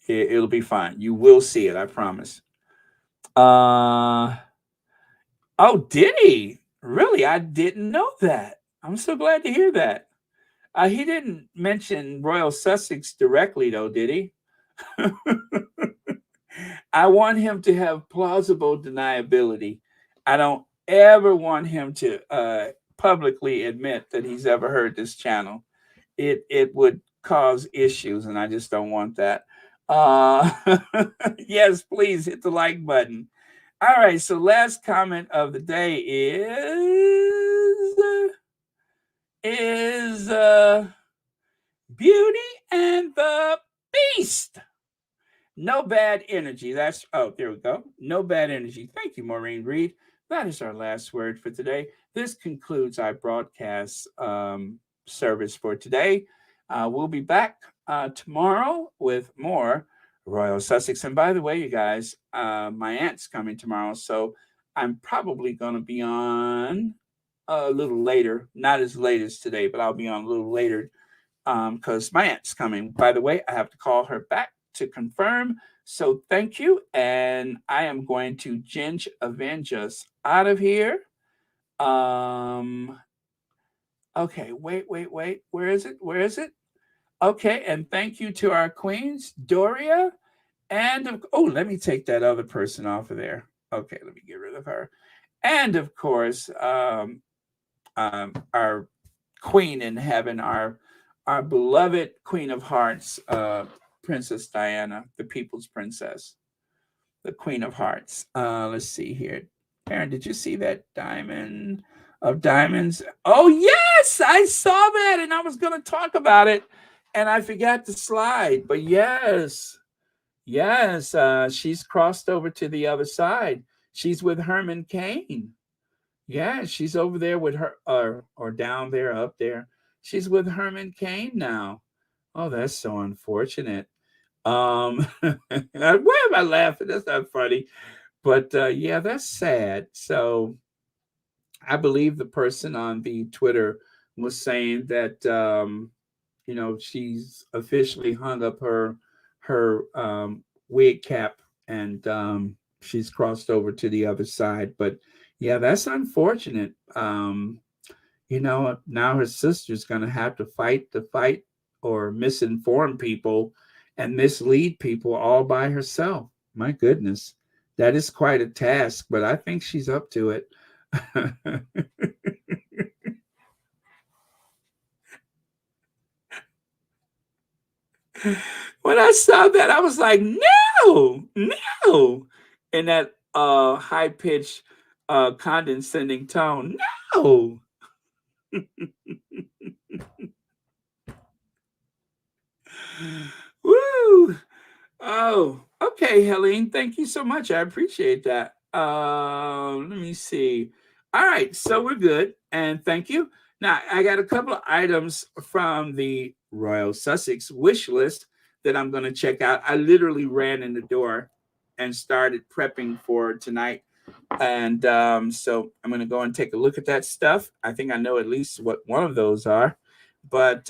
it'll be fine. You will see it, I promise. Oh, did he? Really? I didn't know that. I'm so glad to hear that. He didn't mention Royal Sussex directly, though, did he? I want him to have plausible deniability. I don't ever want him to publicly admit that he's ever heard this channel. It would cause issues, and I just don't want that. Yes, please hit the like button. All right, so last comment of the day is Beauty and the Beast. No bad energy. That's there we go. No bad energy. Thank you, Maureen Reed. That is our last word for today. This concludes our broadcast service for today. We'll be back tomorrow with more Royal Sussex. And by the way, you guys, my aunt's coming tomorrow, so I'm probably going to be on a little later. Not as late as today, but I'll be on a little later because my aunt's coming. By the way, I have to call her back to confirm. So thank you. And I am going to ginge avenge us out of here. Okay, wait. Where is it? Okay, and thank you to our queens, Doria. And let me take that other person off of there. Okay, let me get rid of her. And of course, our queen in heaven, our beloved Queen of Hearts, Princess Diana, the People's Princess, the Queen of Hearts. Let's see here. Aaron, did you see that diamond of diamonds? Oh, yes, I saw that, and I was going to talk about it, and I forgot to slide. But yes, she's crossed over to the other side. She's with Herman Cain. Yeah, she's over there with her, or down there, up there. She's with Herman Cain now. Oh, that's so unfortunate. Why am I laughing? That's not funny. But yeah, that's sad. So I believe the person on the Twitter was saying that she's officially hung up her wig cap, and she's crossed over to the other side. But yeah, that's unfortunate. Now her sister's going to have to fight the fight or misinform people and mislead people all by herself. My goodness, that is quite a task, but I think she's up to it. When I saw that, I was like, no, in that high pitched condescending tone. No. Woo. Oh, okay, Helene. Thank you so much. I appreciate that. Let me see. All right, so we're good. And thank you. Now, I got a couple of items from the Royal Sussex wish list that I'm going to check out. I literally ran in the door and started prepping for tonight. And so I'm going to go and take a look at that stuff. I think I know at least what one of those are. But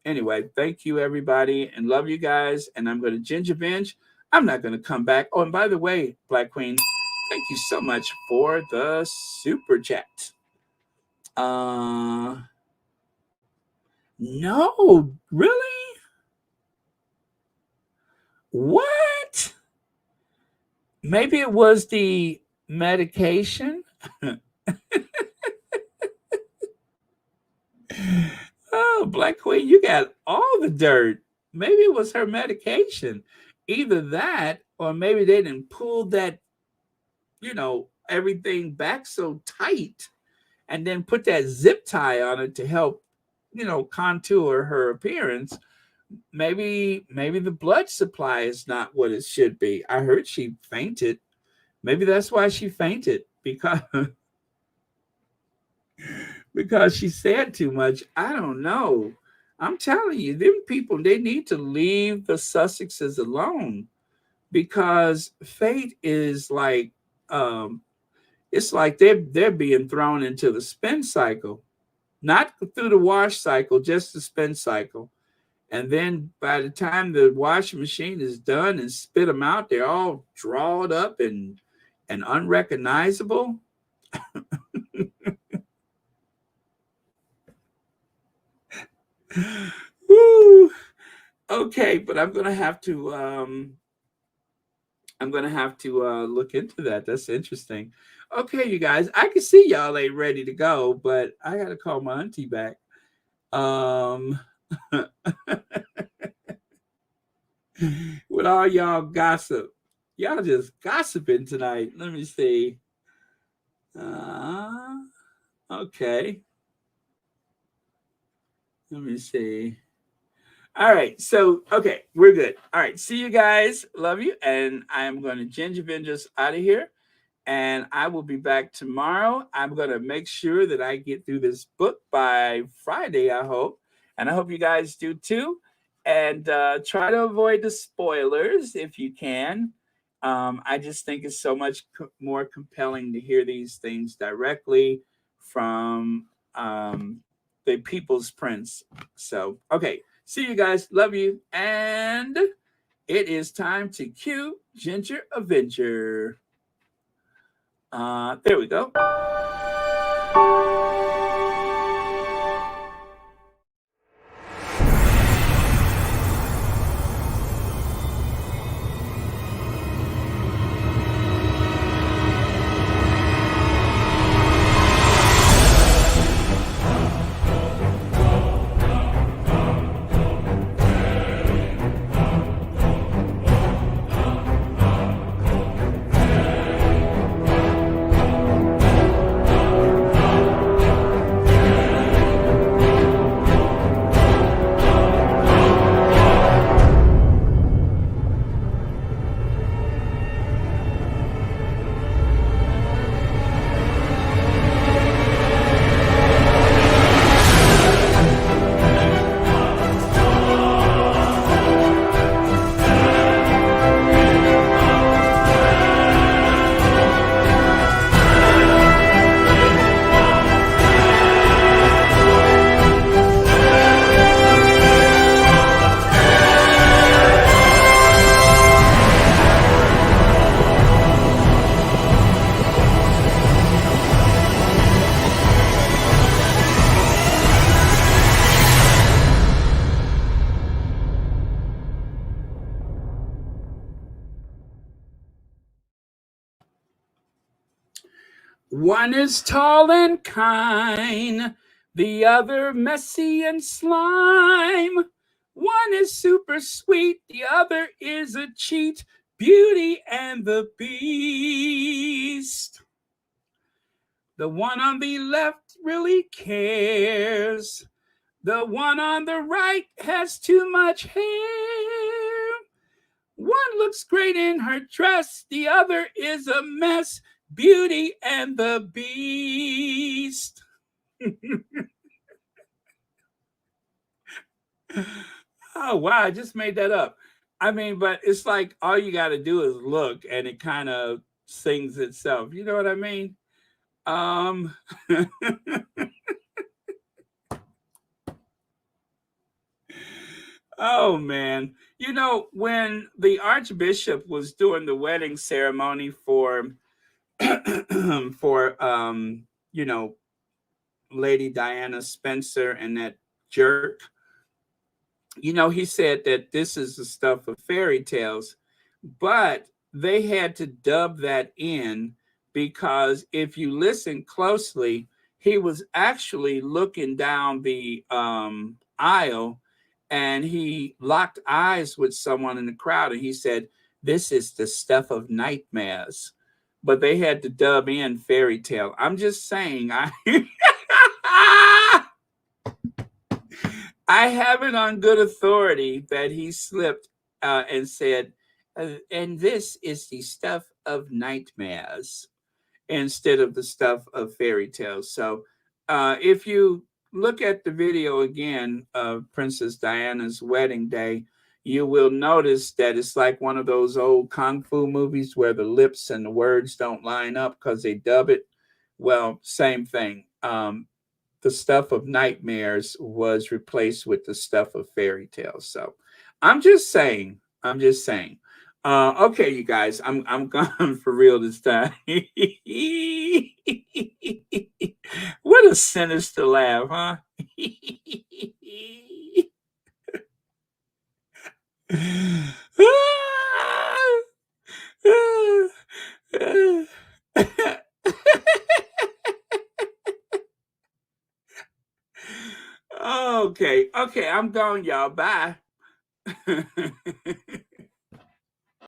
anyway, thank you, everybody, and love you guys. And I'm going to ginger binge. I'm not going to come back. Oh, and by the way, Black Queen, thank you so much for the super chat. No, really? What? Maybe it was the medication. Oh, Black Queen, you got all the dirt. Maybe it was her medication. Either that, or maybe they didn't pull that, everything back so tight and then put that zip tie on it to help, contour her appearance. Maybe the blood supply is not what it should be. I heard she fainted. Maybe that's why she fainted, because because she said too much. I don't know. I'm telling you, them people, they need to leave the Sussexes alone, because fate is like, it's like they're being thrown into the spin cycle, not through the wash cycle, just the spin cycle. And then by the time the washing machine is done and spit them out, they're all drawed up and unrecognizable. Woo. Okay, but I'm gonna have to look into that. That's interesting. Okay, you guys, I can see y'all ain't ready to go, but I gotta call my auntie back. With all y'all gossip, y'all just gossiping tonight. Let me see. Okay. Let me see. All right. So, okay, we're good. All right. See you guys. Love you. And I'm going to ginger binge us out of here. And I will be back tomorrow. I'm going to make sure that I get through this book by Friday, I hope. And I hope you guys do too. And try to avoid the spoilers if you can. I just think it's so much more compelling to hear these things directly from the People's Prince. So, okay. See you guys. Love you. And it is time to cue Ginger Avenger. There we go. One is tall and kind, the other messy and slime. One is super sweet, the other is a cheat, Beauty and the Beast. The one on the left really cares. The one on the right has too much hair. One looks great in her dress, the other is a mess, Beauty and the Beast. Oh, wow, I just made that up. I mean, but it's like all you got to do is look, and it kind of sings itself. You know what I mean? Um, oh man, you know when the Archbishop was doing the wedding ceremony for for you know Lady Diana Spencer and that jerk, you know, he said that this is the stuff of fairy tales, but they had to dub that in because if you listen closely, he was actually looking down the aisle and he locked eyes with someone in the crowd and he said, "This is the stuff of nightmares." But they had to dub in fairy tale. I'm just saying, I I have it on good authority that he slipped and said, and this is the stuff of nightmares instead of the stuff of fairy tales. So if you look at the video again of Princess Diana's wedding day, you will notice that it's like one of those old kung fu movies where the lips and the words don't line up because they dub it. Well, same thing. The stuff of nightmares was replaced with the stuff of fairy tales. So I'm just saying. I'm just saying. Okay, you guys, I'm gone for real this time. What a sinister laugh, huh? Okay, okay, I'm gone, y'all. Bye.